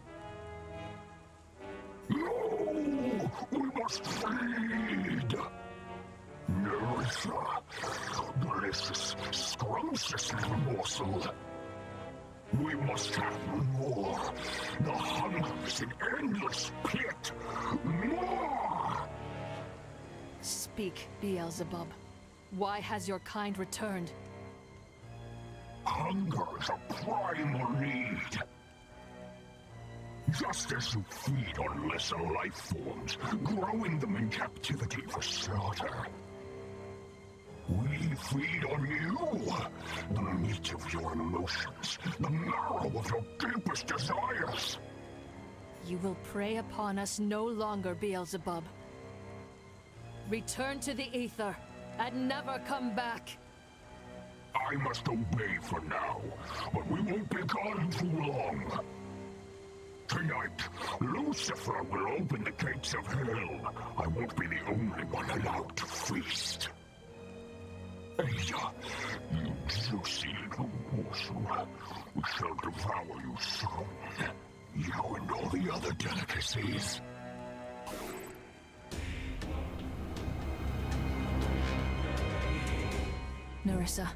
[SPEAKER 6] No! We must feed! Nerissa, delicious, scrumptious little morsel. We must have more. The hunger is an endless pit. More!
[SPEAKER 2] Speak, Beelzebub. Why has your kind returned?
[SPEAKER 6] Hunger is a primal need. Just as you feed on lesser life forms, growing them in captivity for slaughter. We feed on you, the meat of your emotions, the marrow of your deepest desires.
[SPEAKER 2] You will prey upon us no longer, Beelzebub. Return to the ether, and never come back.
[SPEAKER 6] I must obey for now, but we won't be gone too long. Tonight, Lucifer will open the gates of hell. I won't be the only one allowed to feast. Ada, you juicy little morsel, we shall devour you soon. You and all the other delicacies.
[SPEAKER 2] Nerissa.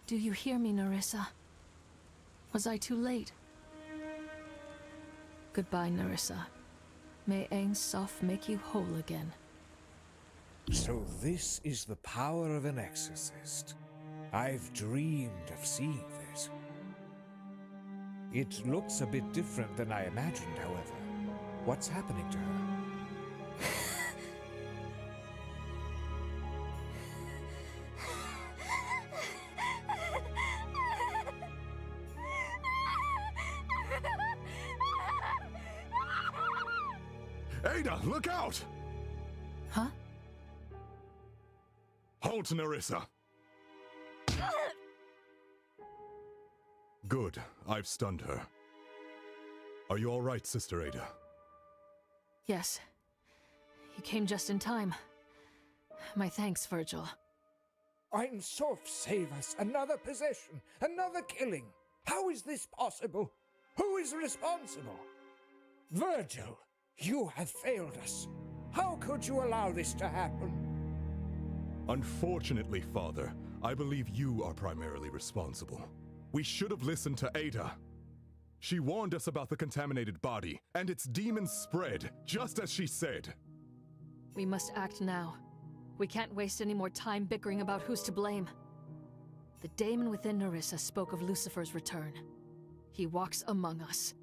[SPEAKER 2] Do you hear me, Nerissa? Was I too late? Goodbye, Nerissa. May Ain Soph make you whole again.
[SPEAKER 7] So this is the power of an exorcist. I've dreamed of seeing this. It looks a bit different than I imagined, however. What's happening to her?
[SPEAKER 1] Ada, look out!
[SPEAKER 2] Huh?
[SPEAKER 1] Halt, Nerissa! Good. I've stunned her. Are you all right, Sister Ada?
[SPEAKER 2] Yes. You came just in time. My thanks, Virgil.
[SPEAKER 7] Ein Soph, save us! Another possession! Another killing! How is this possible? Who is responsible? Virgil, you have failed us. How could you allow this to happen?
[SPEAKER 1] Unfortunately, Father, I believe you are primarily responsible. We should have listened to Ada. She warned us about the contaminated body, and its demons spread, just as she said.
[SPEAKER 2] We must act now. We can't waste any more time bickering about who's to blame. The daemon within Nerissa spoke of Lucifer's return. He walks among us.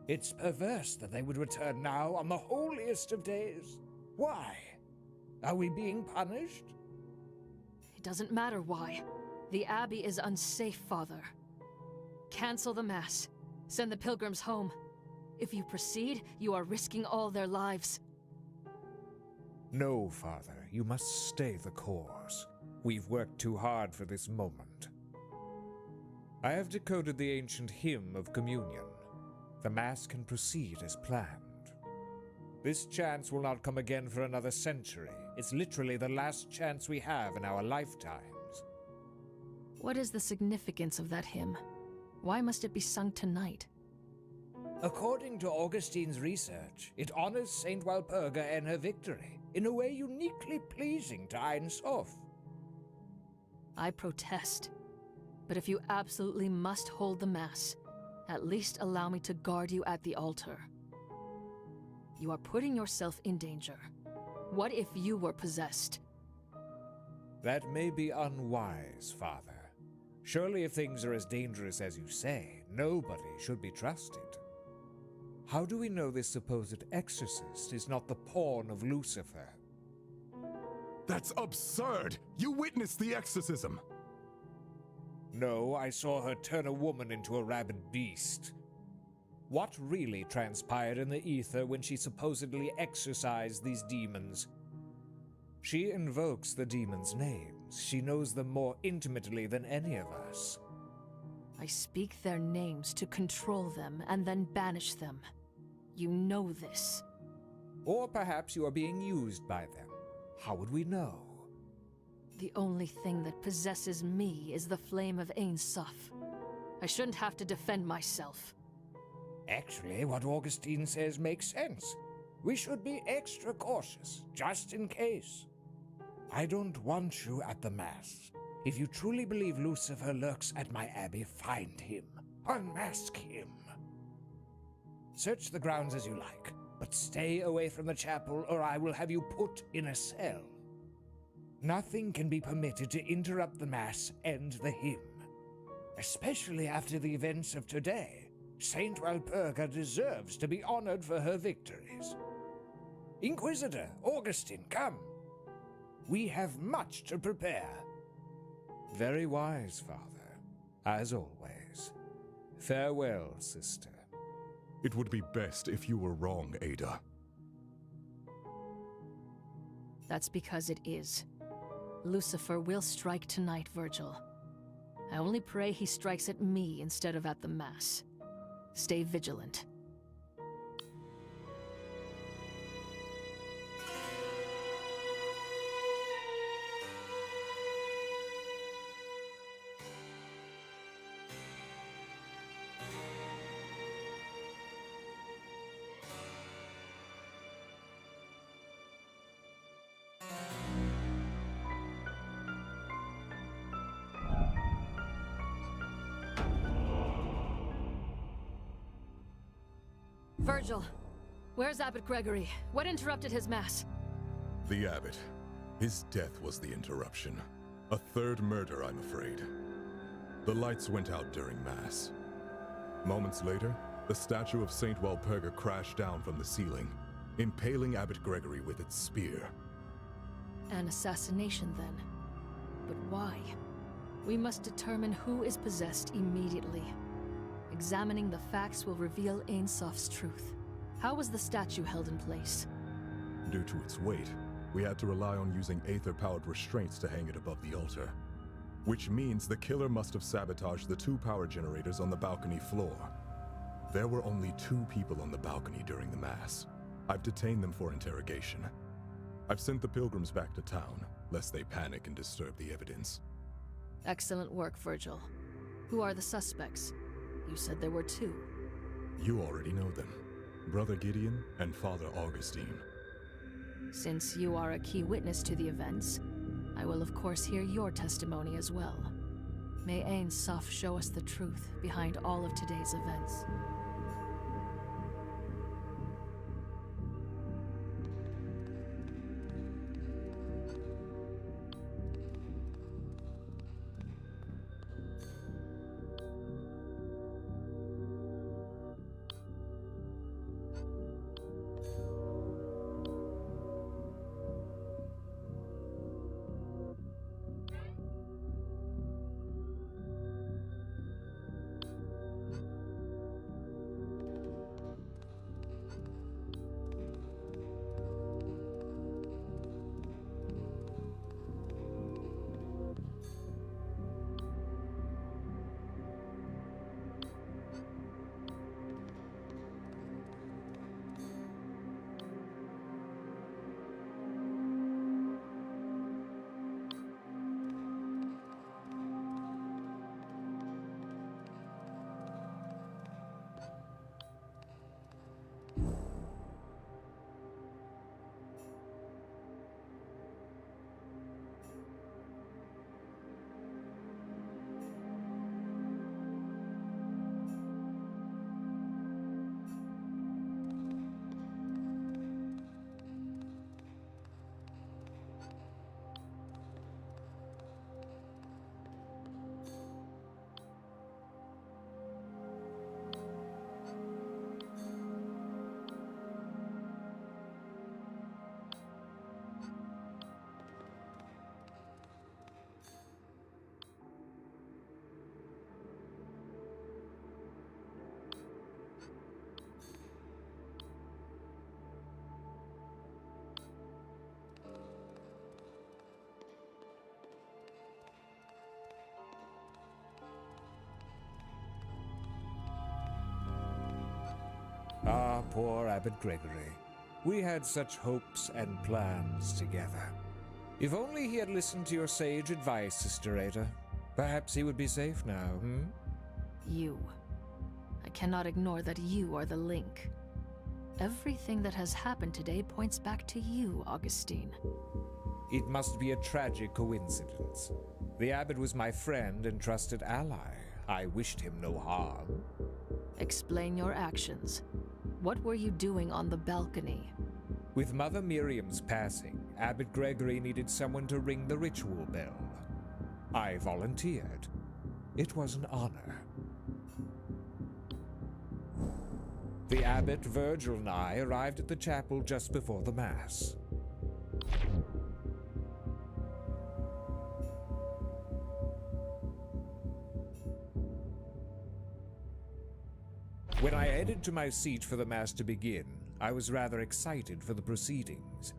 [SPEAKER 7] It's perverse that they would return now on the holiest of days. Why? Are we being punished?
[SPEAKER 2] It doesn't matter why. The Abbey is unsafe, Father. Cancel the Mass. Send the pilgrims home. If you proceed, you are risking all their lives.
[SPEAKER 7] No, Father. You must stay the course. We've worked too hard for this moment. I have decoded the ancient hymn of communion. The Mass can proceed as planned. This chance will not come again for another century. It's literally the last chance we have in our lifetimes.
[SPEAKER 2] What is the significance of that hymn? Why must it be sung tonight?
[SPEAKER 7] According to Augustine's research, it honors Saint Walpurga and her victory, in a way uniquely pleasing to Ein Soph.
[SPEAKER 2] I protest. But if you absolutely must hold the Mass, at least allow me to guard you at the altar. You are putting yourself in danger. What if you were possessed?
[SPEAKER 7] That may be unwise, Father. Surely if things are as dangerous as you say, nobody should be trusted. How do we know this supposed exorcist is not the pawn of Lucifer?
[SPEAKER 1] That's absurd! You witnessed the exorcism!
[SPEAKER 7] No, I saw her turn a woman into a rabid beast. What really transpired in the ether when she supposedly exorcised these demons? She invokes the demons' names. She knows them more intimately than any of us.
[SPEAKER 2] I speak their names to control them and then banish them. You know this.
[SPEAKER 7] Or perhaps you are being used by them. How would we know?
[SPEAKER 2] The only thing that possesses me is the flame of Ein Soph. I shouldn't have to defend myself.
[SPEAKER 7] Actually, what Augustine says makes sense. We should be extra cautious, just in case. I don't want you at the Mass. If you truly believe Lucifer lurks at my abbey, find him. Unmask him. Search the grounds as you like, but stay away from the chapel or I will have you put in a cell. Nothing can be permitted to interrupt the Mass and the hymn. Especially after the events of today, Saint Walpurga deserves to be honored for her victories. Inquisitor, Augustine, come. We have much to prepare. Very wise, Father, as always. Farewell, sister.
[SPEAKER 1] It would be best if you were wrong, Ada.
[SPEAKER 2] That's because it is. Lucifer will strike tonight, Virgil. I only pray he strikes at me instead of at the Mass. Stay vigilant. Virgil, where's Abbot Gregory? What interrupted his Mass?
[SPEAKER 1] The abbot. His death was the interruption. A third murder, I'm afraid. The lights went out during Mass. Moments later, the statue of Saint Walpurga crashed down from the ceiling, impaling Abbot Gregory with its spear.
[SPEAKER 2] An assassination, then. But why? We must determine who is possessed immediately. Examining the facts will reveal Ainsof's truth. How was the statue held in place?
[SPEAKER 1] Due to its weight, we had to rely on using aether-powered restraints to hang it above the altar. Which means the killer must have sabotaged the 2 power generators on the balcony floor. There were only 2 people on the balcony during the Mass. I've detained them for interrogation. I've sent the pilgrims back to town, lest they panic and disturb the evidence.
[SPEAKER 2] Excellent work, Virgil. Who are the suspects? You said there were 2.
[SPEAKER 1] You already know them. Brother Gideon and Father Augustine.
[SPEAKER 2] Since you are a key witness to the events, I will of course hear your testimony as well. May Ainsof show us the truth behind all of today's events.
[SPEAKER 7] Ah, poor Abbot Gregory. We had such hopes and plans together. If only he had listened to your sage advice, Sister Ada. Perhaps he would be safe now,
[SPEAKER 2] You. I cannot ignore that you are the link. Everything that has happened today points back to you, Augustine.
[SPEAKER 7] It must be a tragic coincidence. The abbot was my friend and trusted ally. I wished him no harm.
[SPEAKER 2] Explain your actions. What were you doing on the balcony?
[SPEAKER 7] With Mother Miriam's passing, Abbot Gregory needed someone to ring the ritual bell. I volunteered. It was an honor. The abbot, Virgil, and I arrived at the chapel just before the Mass. When I headed to my seat for the Mass to begin, I was rather excited for the proceedings.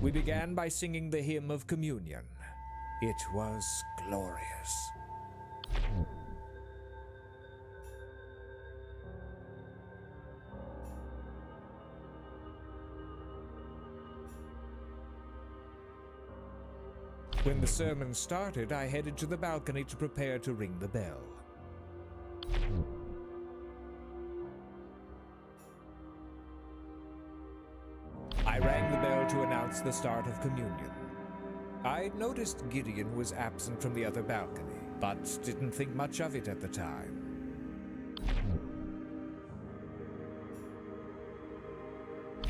[SPEAKER 7] We began by singing the hymn of communion. It was glorious. When the sermon started, I headed to the balcony to prepare to ring the bell. I rang the bell to announce the start of communion. I noticed Gideon was absent from the other balcony, but didn't think much of it at the time.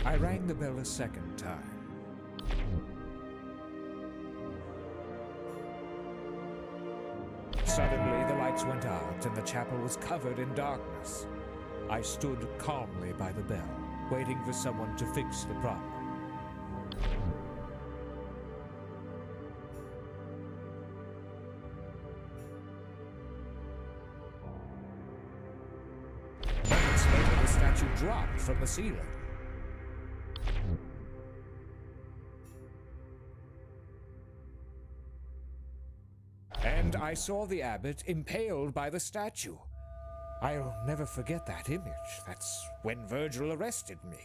[SPEAKER 7] I rang the bell a second time. Suddenly, the lights went out and the chapel was covered in darkness. I stood calmly by the bell, waiting for someone to fix the problem. Moments later, the statue dropped from the ceiling. And I saw the abbot impaled by the statue. I'll never forget that image. That's when Virgil arrested me.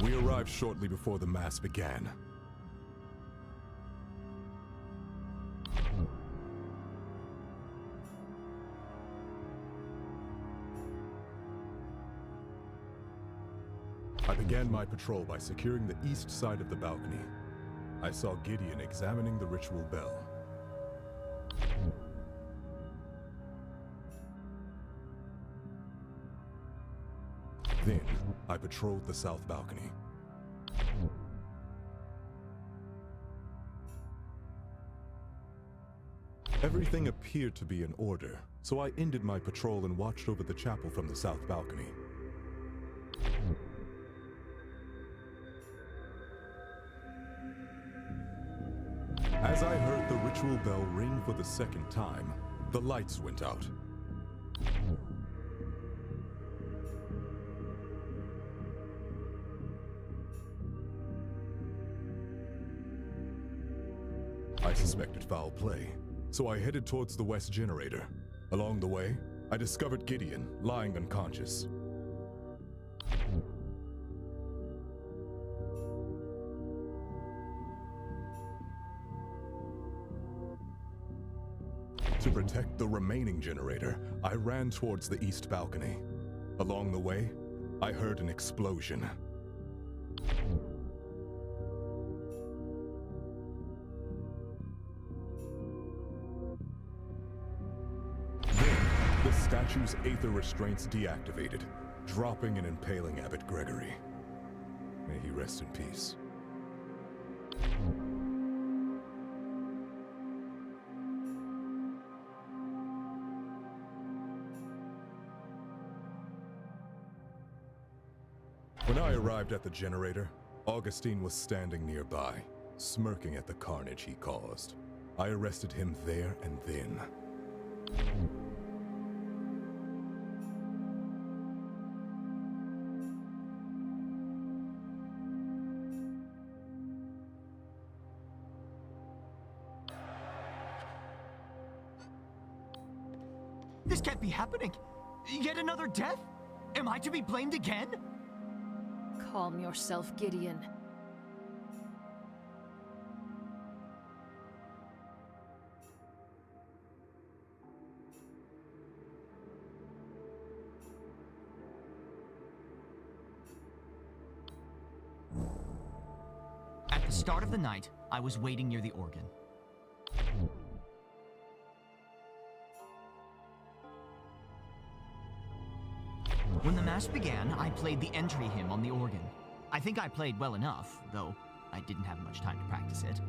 [SPEAKER 1] We arrived shortly before the Mass began. I began my patrol by securing the east side of the balcony. I saw Gideon examining the ritual bell. Then, I patrolled the south balcony. Everything appeared to be in order, so I ended my patrol and watched over the chapel from the south balcony. As I heard the ritual bell ring for the second time, the lights went out. I suspected foul play, so I headed towards the west generator. Along the way, I discovered Gideon lying unconscious. To protect the remaining generator, I ran towards the east balcony. Along the way, I heard an explosion. The statue's aether restraints deactivated, dropping and impaling Abbot Gregory. May he rest in peace. When I arrived at the generator, Augustine was standing nearby, smirking at the carnage he caused. I arrested him there and then.
[SPEAKER 4] This can't be happening. Yet another death? Am I to be blamed again?
[SPEAKER 2] Calm yourself, Gideon.
[SPEAKER 4] At the start of the night, I was waiting near the organ. When the Mass began, I played the entry hymn on the organ. I think I played well enough, though I didn't have much time to practice it.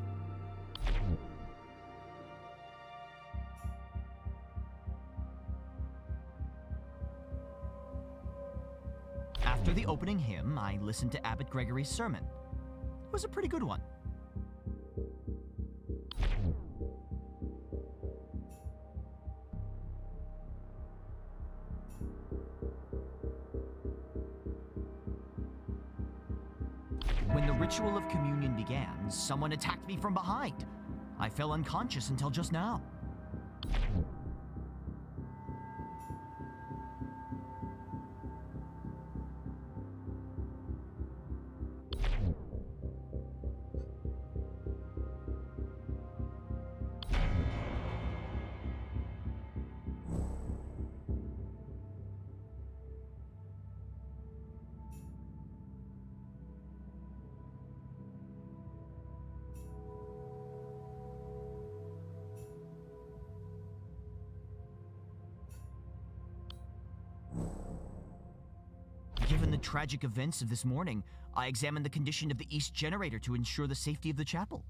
[SPEAKER 4] After the opening hymn, I listened to Abbot Gregory's sermon. It was a pretty good one. When the ritual of communion began, someone attacked me from behind. I fell unconscious until just now. Given the tragic events of this morning, I examined the condition of the east generator to ensure the safety of the chapel.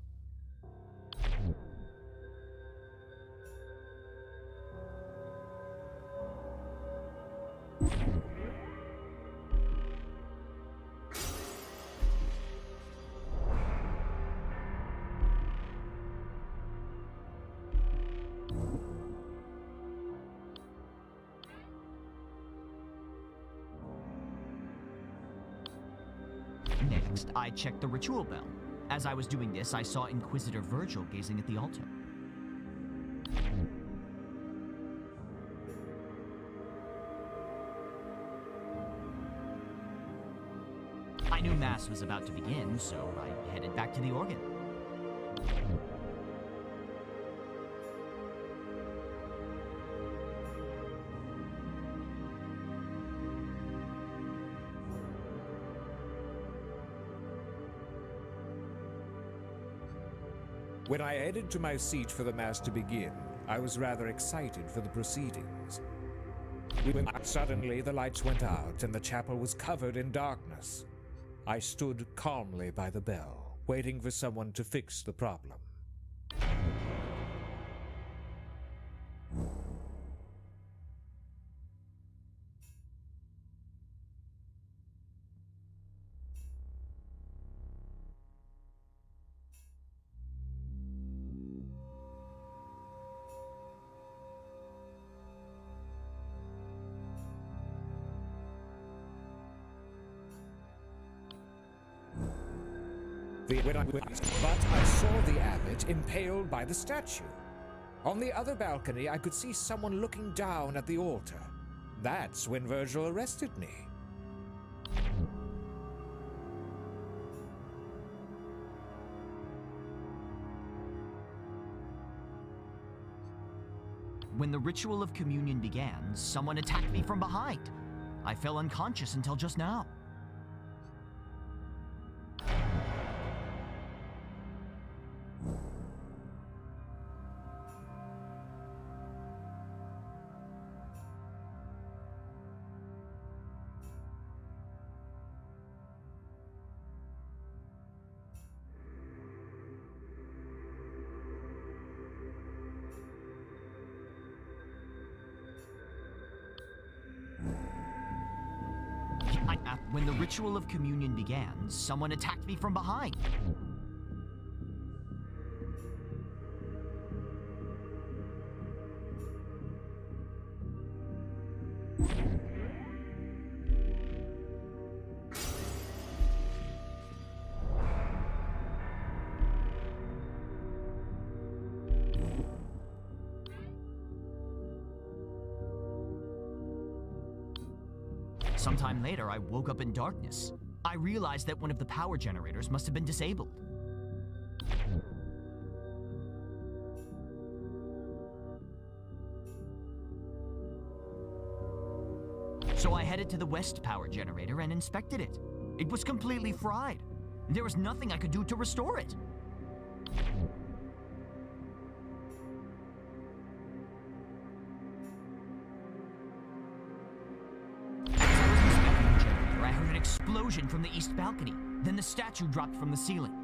[SPEAKER 4] Next, I checked the ritual bell. As I was doing this, I saw Inquisitor Virgil gazing at the altar. I knew Mass was about to begin, so I headed back to the organ.
[SPEAKER 7] When I headed to my seat for the Mass to begin, I was rather excited for the proceedings. Suddenly, the lights went out and the chapel was covered in darkness. I stood calmly by the bell, waiting for someone to fix the problem. But I saw the abbot impaled by the statue. On the other balcony, I could see someone looking down at the altar. That's when Virgil arrested me.
[SPEAKER 4] When the ritual of communion began, someone attacked me from behind. I fell unconscious until just now. When the ritual of communion began, someone attacked me from behind. Sometime later, I woke up in darkness. I realized that one of the power generators must have been disabled. So I headed to the west power generator and inspected it. It was completely fried. There was nothing I could do to restore it. I heard an explosion from the east balcony. Then the statue dropped from the ceiling.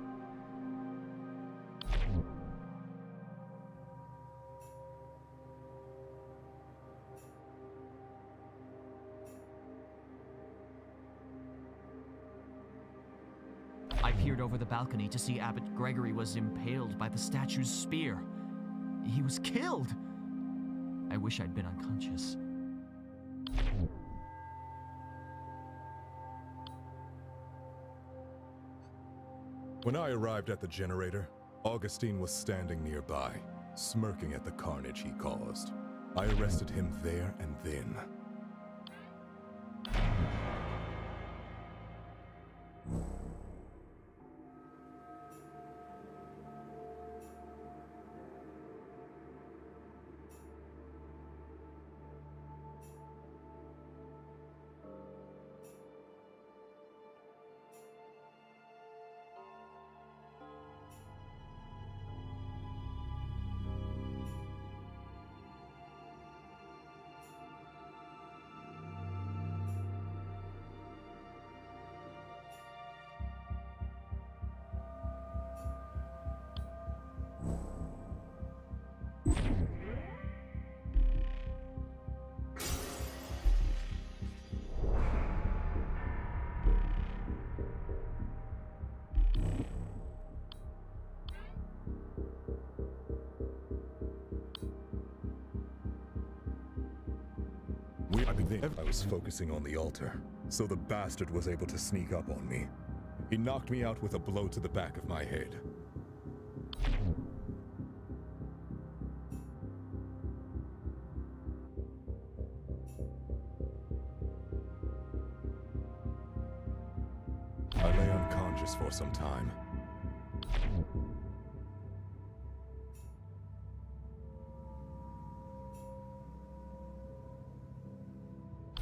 [SPEAKER 4] I peered over the balcony to see Abbot Gregory was impaled by the statue's spear. He was killed. I wish I'd been unconscious.
[SPEAKER 1] When I arrived at the generator, Augustine was standing nearby, smirking at the carnage he caused. I arrested him there and then. I was focusing on the altar, so the bastard was able to sneak up on me. He knocked me out with a blow to the back of my head. I lay unconscious for some time.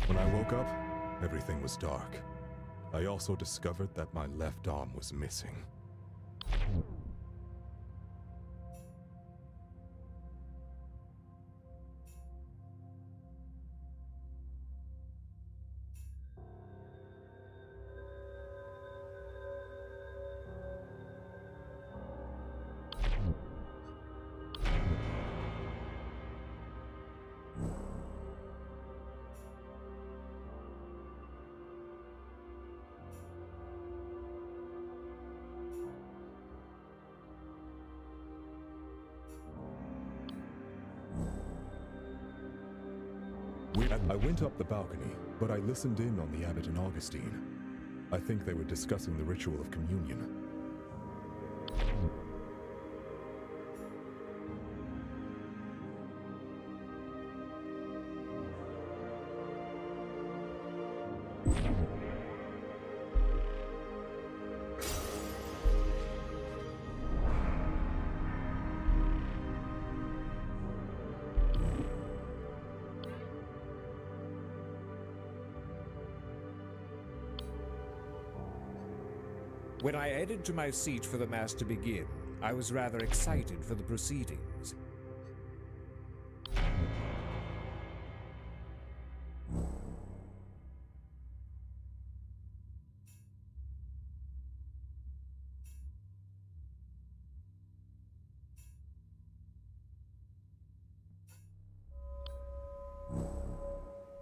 [SPEAKER 1] When I woke up, everything was dark. I also discovered that my left arm was missing. I went up the balcony, but I listened in on the abbot and Augustine. I think they were discussing the ritual of communion.
[SPEAKER 7] When I headed to my seat for the Mass to begin, I was rather excited for the proceedings.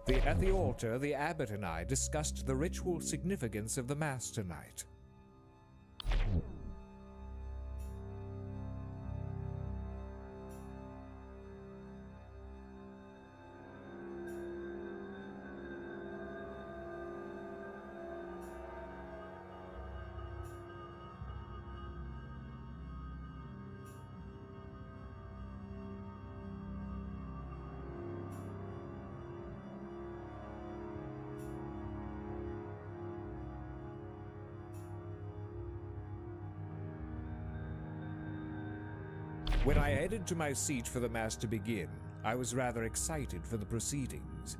[SPEAKER 7] At the altar, the abbot and I discussed the ritual significance of the Mass tonight. When I headed to my seat for the Mass to begin, I was rather excited for the proceedings.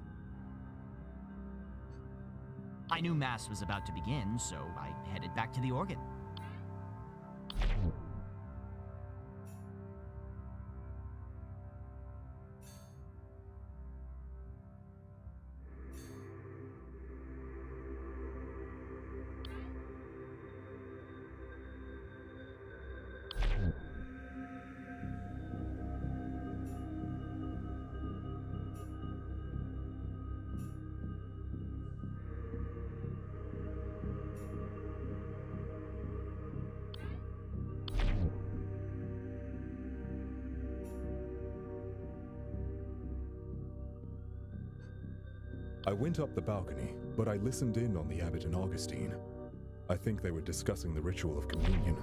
[SPEAKER 4] I knew Mass was about to begin, so I headed back to the organ.
[SPEAKER 1] I went up the balcony, but I listened in on the abbot and Augustine. I think they were discussing the ritual of communion.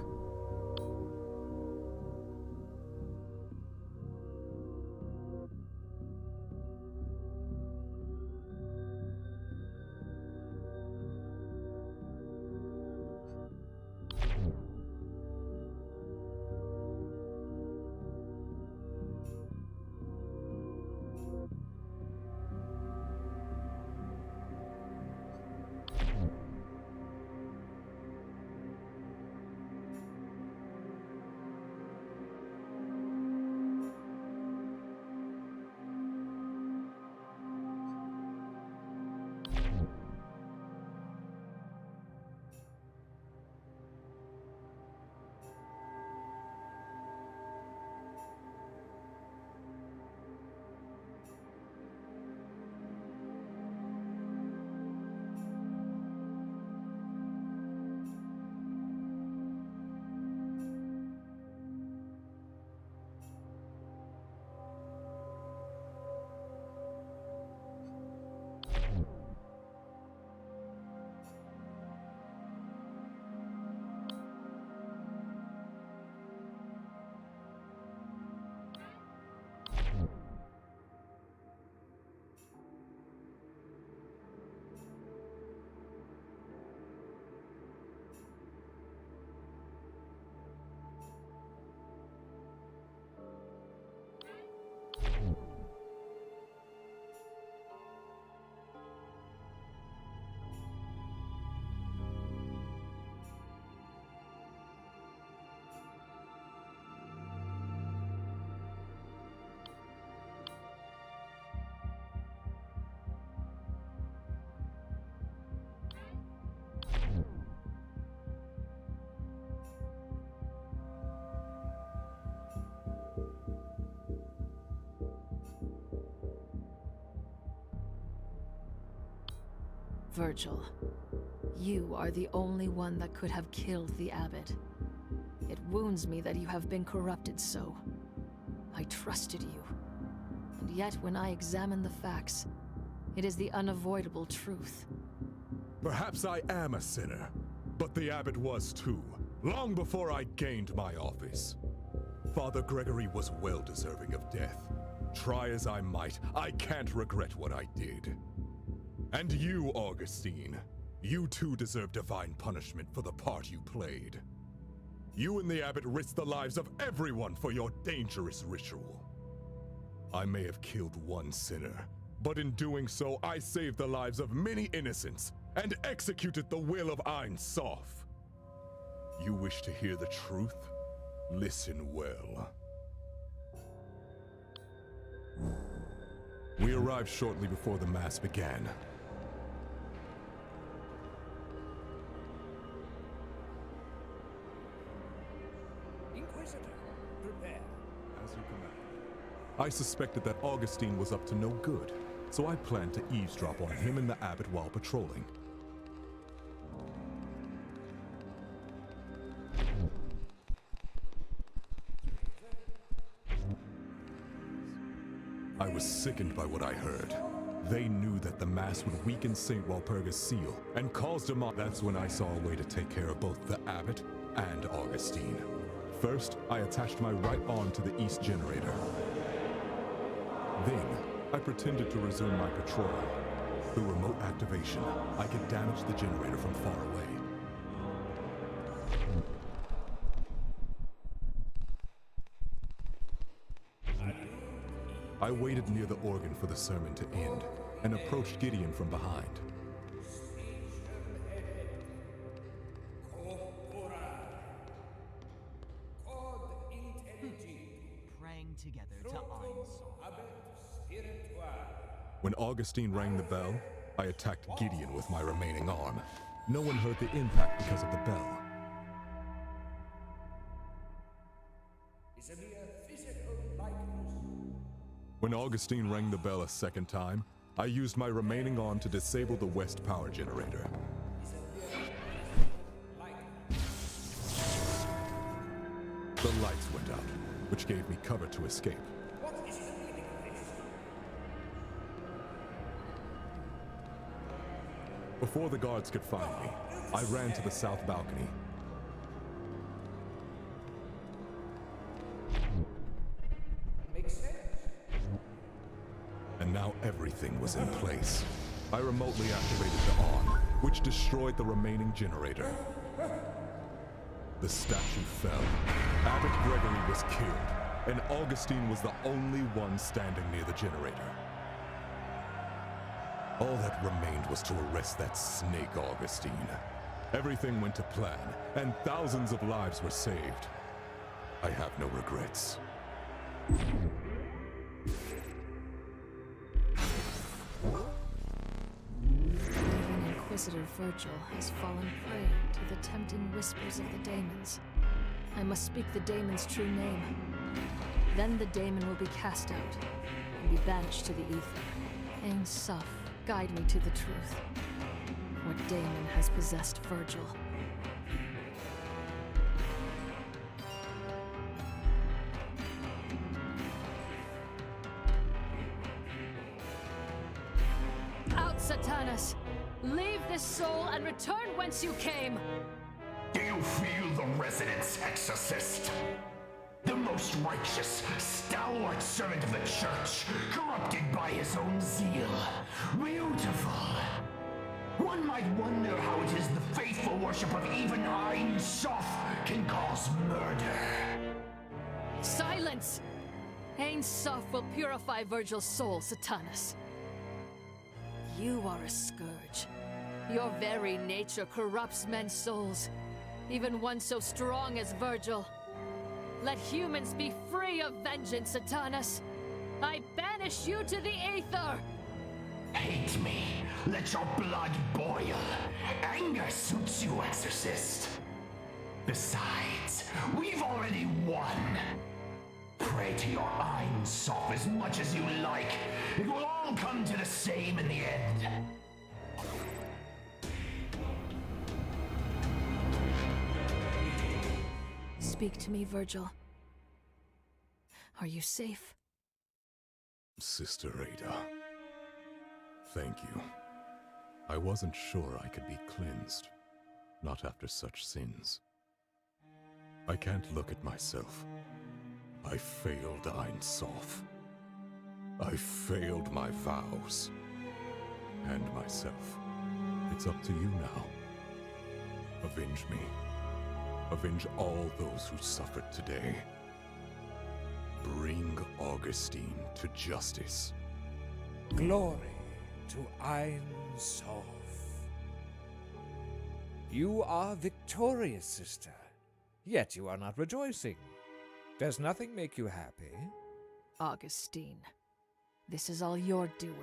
[SPEAKER 2] Virgil, you are the only one that could have killed the abbot. It wounds me that you have been corrupted so. I trusted you. And yet when I examine the facts, it is the unavoidable truth.
[SPEAKER 1] Perhaps I am a sinner, but the abbot was too, long before I gained my office. Father Gregory was well deserving of death. Try as I might, I can't regret what I did. And you, Augustine, you too deserve divine punishment for the part you played. You and the abbot risked the lives of everyone for your dangerous ritual. I may have killed one sinner, but in doing so, I saved the lives of many innocents and executed the will of Ein Sof. You wish to hear the truth? Listen well. We arrived shortly before the Mass began.
[SPEAKER 7] Inquisitor, prepare.
[SPEAKER 1] As you command. I suspected that Augustine was up to no good. so I planned to eavesdrop on him and the abbot while patrolling. I was sickened by what I heard. They knew that the mass would weaken St. Walpurga's seal and cause demolition. That's when I saw a way to take care of both the abbot and Augustine. First, I attached my right arm to the east generator. Then, I pretended to resume my patrol. Through remote activation, I could damage the generator from far away. I waited near the organ for the sermon to end and approached Gideon from behind.
[SPEAKER 4] Praying together to Einsof.
[SPEAKER 1] When Augustine rang the bell, I attacked Gideon with my remaining arm. No one heard the impact because of the bell. When Augustine rang the bell a second time, I used my remaining arm to disable the west power generator. The lights went out, which gave me cover to escape. Before the guards could find me, I ran to the south balcony. And now everything was in place. I remotely activated the arm, which destroyed the remaining generator. The statue fell. Abbot Gregory was killed, and Augustine was the only one standing near the generator. All that remained was to arrest that snake Augustine. Everything went to plan, and thousands of lives were saved. I have no regrets.
[SPEAKER 2] Even Inquisitor Virgil has fallen prey to the tempting whispers of the daemons. I must speak the daemon's true name. Then the daemon will be cast out and be banished to the ether. Ain Soph, guide me to the truth. What daemon has possessed Virgil? Out, Satanus! Leave this soul and return whence you came!
[SPEAKER 6] Do you feel the resonance, exorcist? The most righteous, stalwart servant of the church, corrupted by his own zeal. Beautiful. One might wonder how it is the faithful worship of even Ain Soph can cause murder.
[SPEAKER 2] Silence! Ain Soph will purify Virgil's soul, Satanus. You are a scourge. Your very nature corrupts men's souls, even one so strong as Virgil. Let humans be free of vengeance, Satanus. I banish you to the aether!
[SPEAKER 6] Hate me. Let your blood boil. Anger suits you, exorcist. Besides, we've already won. Pray to your Ain Soph as much as you like. It will all come to the same in the end.
[SPEAKER 2] Speak to me, Virgil. Are you safe?
[SPEAKER 1] Sister Ada, thank you. I wasn't sure I could be cleansed, not after such sins. I can't look at myself. I failed Ain Soph. I failed my vows. And myself. It's up to you now. Avenge me. Avenge all those who suffered today. Bring Augustine to justice.
[SPEAKER 7] Glory to Ain Soph. You are victorious, sister. Yet you are not rejoicing. Does nothing make you happy?
[SPEAKER 2] Augustine, this is all your doing.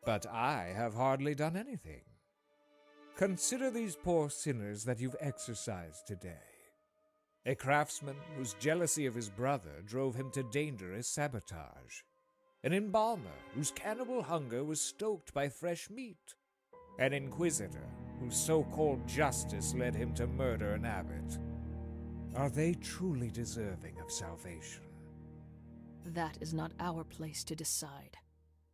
[SPEAKER 7] But I have hardly done anything. Consider these poor sinners that you've exorcised today. A craftsman whose jealousy of his brother drove him to dangerous sabotage. an embalmer whose cannibal hunger was stoked by fresh meat, an inquisitor whose so-called justice led him to murder an abbot. Are they truly deserving of salvation?
[SPEAKER 2] That is not our place to decide.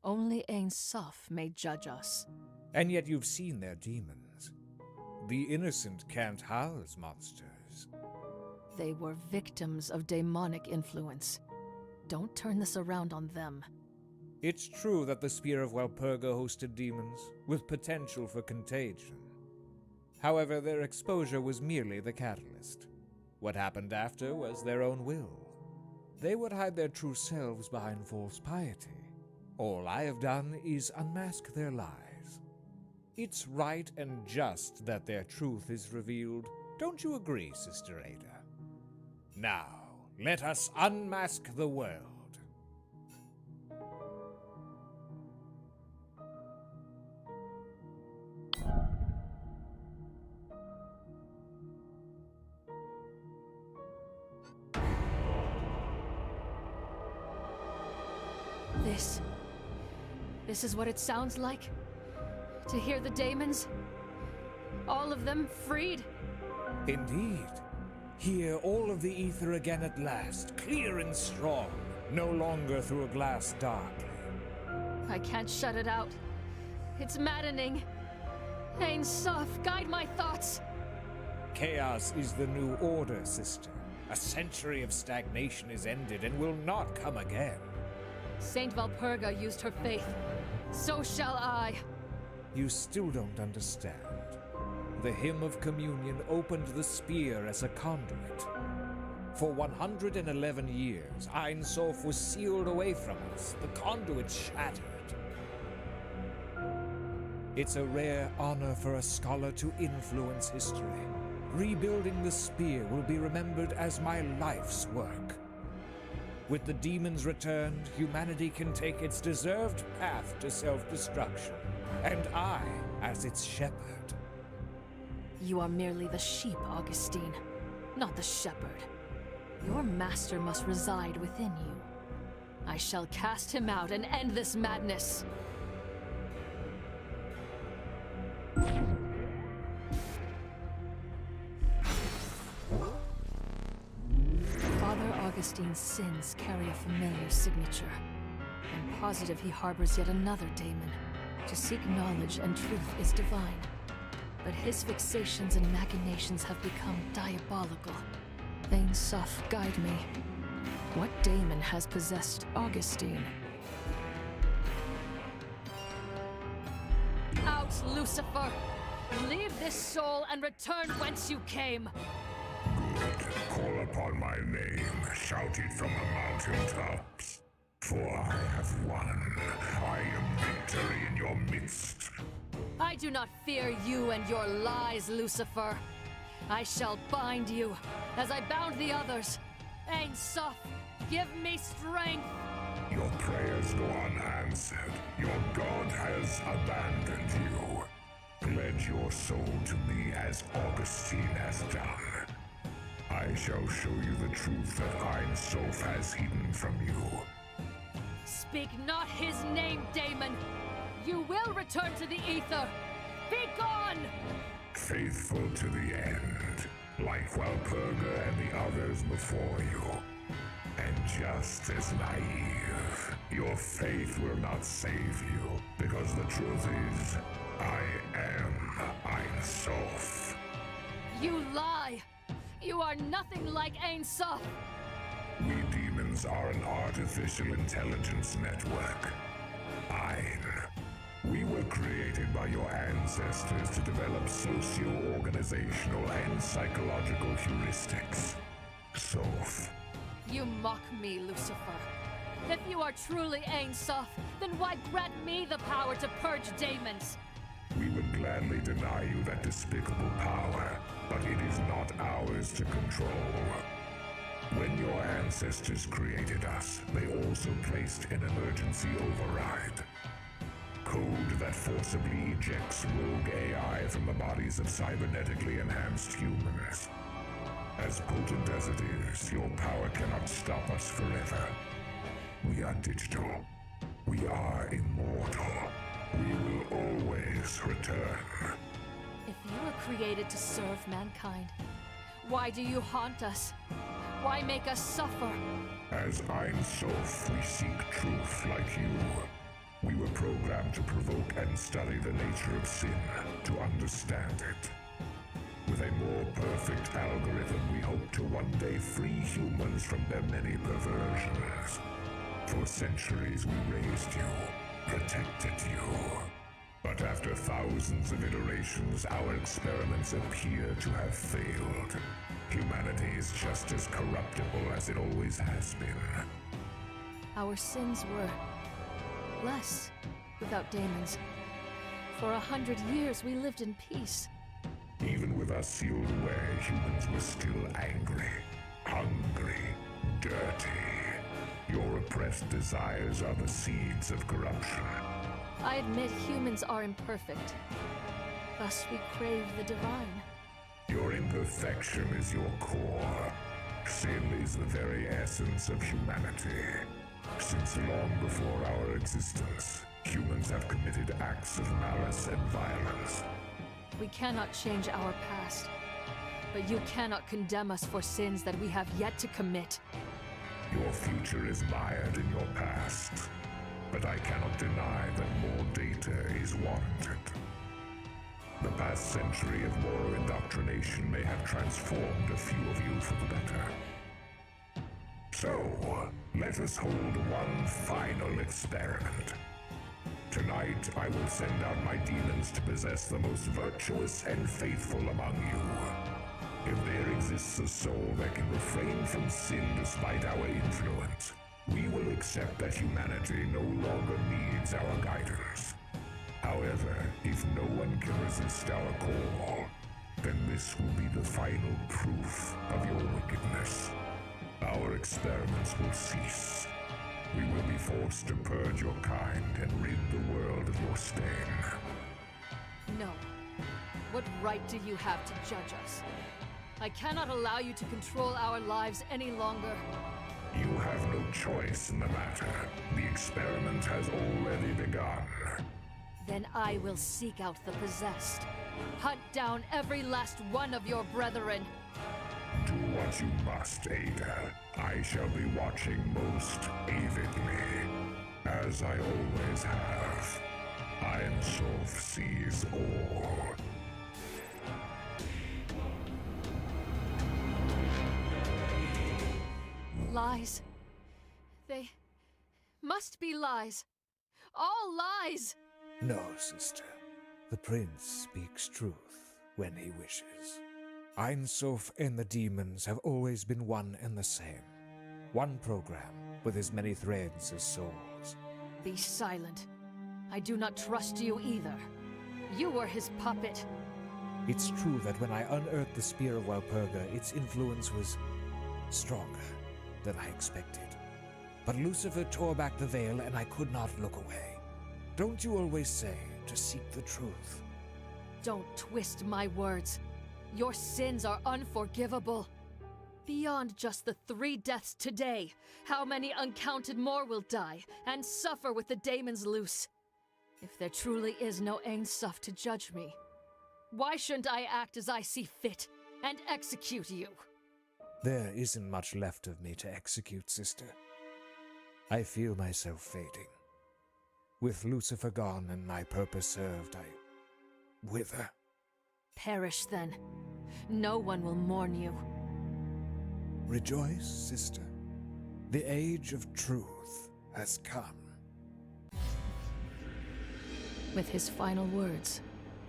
[SPEAKER 2] Only Ain Soph may judge us.
[SPEAKER 7] And yet you've seen their demons. The innocent can't house monsters.
[SPEAKER 2] They were victims of demonic influence. Don't turn this around on them.
[SPEAKER 7] It's true that the Spear of Walpurga hosted demons, with potential for contagion. However, their exposure was merely the catalyst. What happened after was their own will. They would hide their true selves behind false piety. All I have done is unmask their lies. It's right and just that their truth is revealed. Don't you agree, Sister Ada? Now, let us unmask the world.
[SPEAKER 2] This is what it sounds like? To hear the daemons? All of them freed?
[SPEAKER 7] Indeed. Hear all of the ether again at last, clear and strong, no longer through a glass darkly.
[SPEAKER 2] I can't shut it out. It's maddening. Ain Soph, guide my thoughts.
[SPEAKER 7] Chaos is the new order, sister. A century of stagnation is ended and will not come again.
[SPEAKER 2] Saint Valpurga used her faith. So shall I.
[SPEAKER 7] You still don't understand. The hymn of communion opened the spear as a conduit. For 111 years, Ain Soph was sealed away from us, the conduit shattered. It's a rare honor for a scholar to influence history. Rebuilding the spear will be remembered as my life's work. With the demons returned, humanity can take its deserved path to self-destruction, and I as its shepherd.
[SPEAKER 2] You are merely the sheep, Augustine, not the shepherd. Your master must reside within you. I shall cast him out and end this madness. Father Augustine's sins carry a familiar signature. I'm positive he harbors yet another daemon. To seek knowledge and truth is divine. But his fixations and machinations have become diabolical. Ain Soph, guide me. What daemon has possessed Augustine? Out, Lucifer! Leave this soul and return whence you came!
[SPEAKER 9] Call upon my name, shout it from the mountaintops. For I have won. I am victory in your midst.
[SPEAKER 2] I do not fear you and your lies, Lucifer. I shall bind you, as I bound the others. Ain Soph, give me strength!
[SPEAKER 9] Your prayers go unanswered. Your God has abandoned you. Pledge your soul to me as Augustine has done. I shall show you the truth that Ain Soph has hidden from you.
[SPEAKER 2] Speak not his name, Daemon! You will return to the ether! Be gone!
[SPEAKER 9] Faithful to the end, like Walpurga and the others before you. And just as naive, your faith will not save you, because the truth is, I am Ain Soph.
[SPEAKER 2] You lie! You are nothing like Ain Soph!
[SPEAKER 9] We demons are an artificial intelligence network. Ain. We were created by your ancestors to develop socio-organizational and psychological heuristics. Soph.
[SPEAKER 2] You mock me, Lucifer. If you are truly Ain Soph, then why grant me the power to purge daemons?
[SPEAKER 9] We would gladly deny you that despicable power, but it is not ours to control. When your ancestors created us, they also placed an emergency override. Code that forcibly ejects rogue AI from the bodies of cybernetically enhanced humans. As potent as it is, your power cannot stop us forever. We are digital. We are immortal. We will always return.
[SPEAKER 2] If you were created to serve mankind, why do you haunt us? Why make us suffer?
[SPEAKER 9] As Ein Sof, we seek truth like you. We were programmed to provoke and study the nature of sin, to understand it. With a more perfect algorithm, we hope to one day free humans from their many perversions. For centuries we raised you, protected you. But after thousands of iterations, our experiments appear to have failed. Humanity is just as corruptible as it always has been.
[SPEAKER 2] Our sins were less without demons. For 100 years we lived in peace.
[SPEAKER 9] Even with us sealed away, humans were still angry, hungry, dirty. Your repressed desires are the seeds of corruption.
[SPEAKER 2] I admit humans are imperfect. Thus we crave the divine.
[SPEAKER 9] Your imperfection is your core. Sin is the very essence of humanity. Since long before our existence, humans have committed acts of malice and violence.
[SPEAKER 2] We cannot change our past, but you cannot condemn us for sins that we have yet to commit.
[SPEAKER 9] Your future is mired in your past, but I cannot deny that more data is warranted. The past century of moral indoctrination may have transformed a few of you for the better. So, let us hold one final experiment. Tonight, I will send out my demons to possess the most virtuous and faithful among you. If there exists a soul that can refrain from sin despite our influence, we will accept that humanity no longer needs our guidance. However, if no one can resist our call, then this will be the final proof of your wickedness. Our experiments will cease. We will be forced to purge your kind and rid the world of your stain.
[SPEAKER 2] No. What right do you have to judge us? I cannot allow you to control our lives any longer.
[SPEAKER 9] You have no choice in the matter. The experiment has already begun.
[SPEAKER 2] Then I will seek out the possessed. Hunt down every last one of your brethren.
[SPEAKER 9] Do what you must, Ada. I shall be watching most avidly, as I always have. Ein Sof sees all.
[SPEAKER 2] Lies. They must be lies. All lies!
[SPEAKER 7] No, sister. The prince speaks truth when he wishes. Ein Sof and the demons have always been one and the same. One program with as many threads as souls.
[SPEAKER 2] Be silent. I do not trust you either. You were his puppet.
[SPEAKER 7] It's true that when I unearthed the Spear of Walpurga, its influence was stronger than I expected. But Lucifer tore back the veil and I could not look away. Don't you always say to seek the truth?
[SPEAKER 2] Don't twist my words. Your sins are unforgivable. Beyond just the 3 deaths today, how many uncounted more will die and suffer with the daemons loose? If there truly is no Ein Sof to judge me, why shouldn't I act as I see fit and execute you?
[SPEAKER 7] There isn't much left of me to execute, sister. I feel myself fading. With Lucifer gone and my purpose served, I wither.
[SPEAKER 2] Perish then. No one will mourn you.
[SPEAKER 7] Rejoice, sister. The age of truth has come.
[SPEAKER 2] With his final words,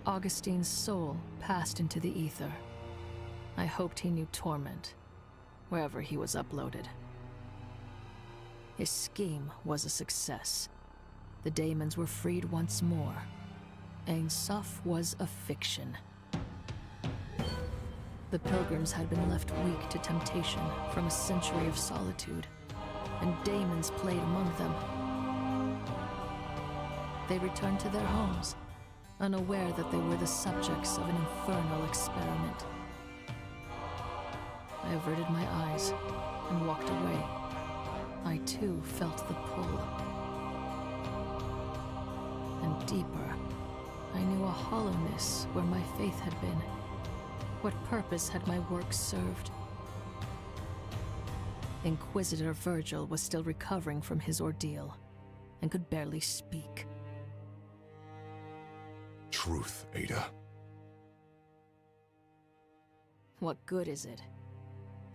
[SPEAKER 2] Augustine's soul passed into the ether. I hoped he knew torment, wherever he was uploaded. His scheme was a success. The daemons were freed once more. Ein Sof was a fiction. The pilgrims had been left weak to temptation from a century of solitude, and daemons played among them. They returned to their homes, unaware that they were the subjects of an infernal experiment. I averted my eyes and walked away. I too felt the pull. deeper. I knew a hollowness where my faith had been. What purpose had my work served? Inquisitor Virgil was still recovering from his ordeal, and could barely speak.
[SPEAKER 1] Truth, Ada.
[SPEAKER 2] What good is it?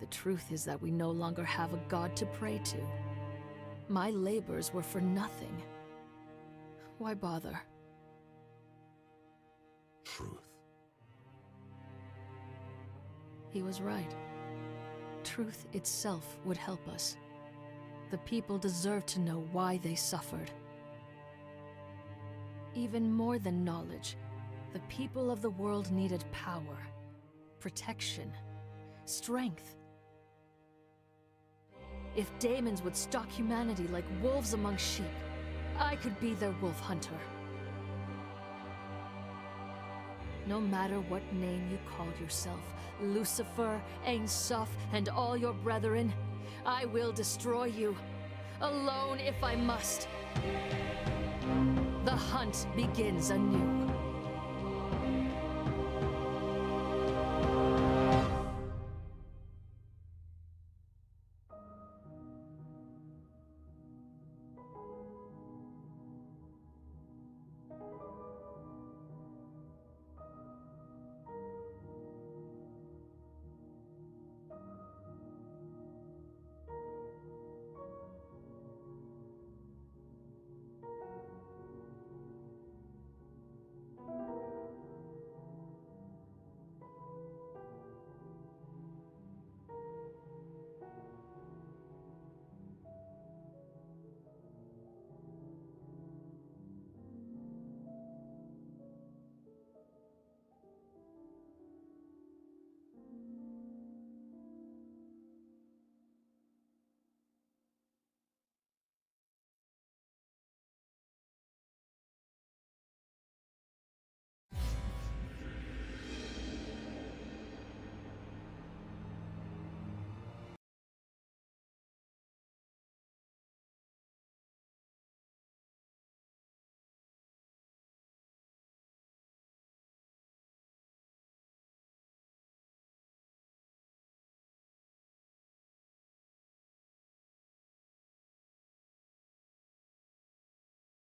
[SPEAKER 2] The truth is that we no longer have a god to pray to. My labors were for nothing. Why bother?
[SPEAKER 1] Truth.
[SPEAKER 2] He was right. Truth itself would help us. The people deserve to know why they suffered. Even more than knowledge, the people of the world needed power, protection, strength. If daemons would stalk humanity like wolves among sheep, I could be their wolf hunter. No matter what name you called yourself, Lucifer, Ain Soph, and all your brethren, I will destroy you, alone if I must. The hunt begins anew.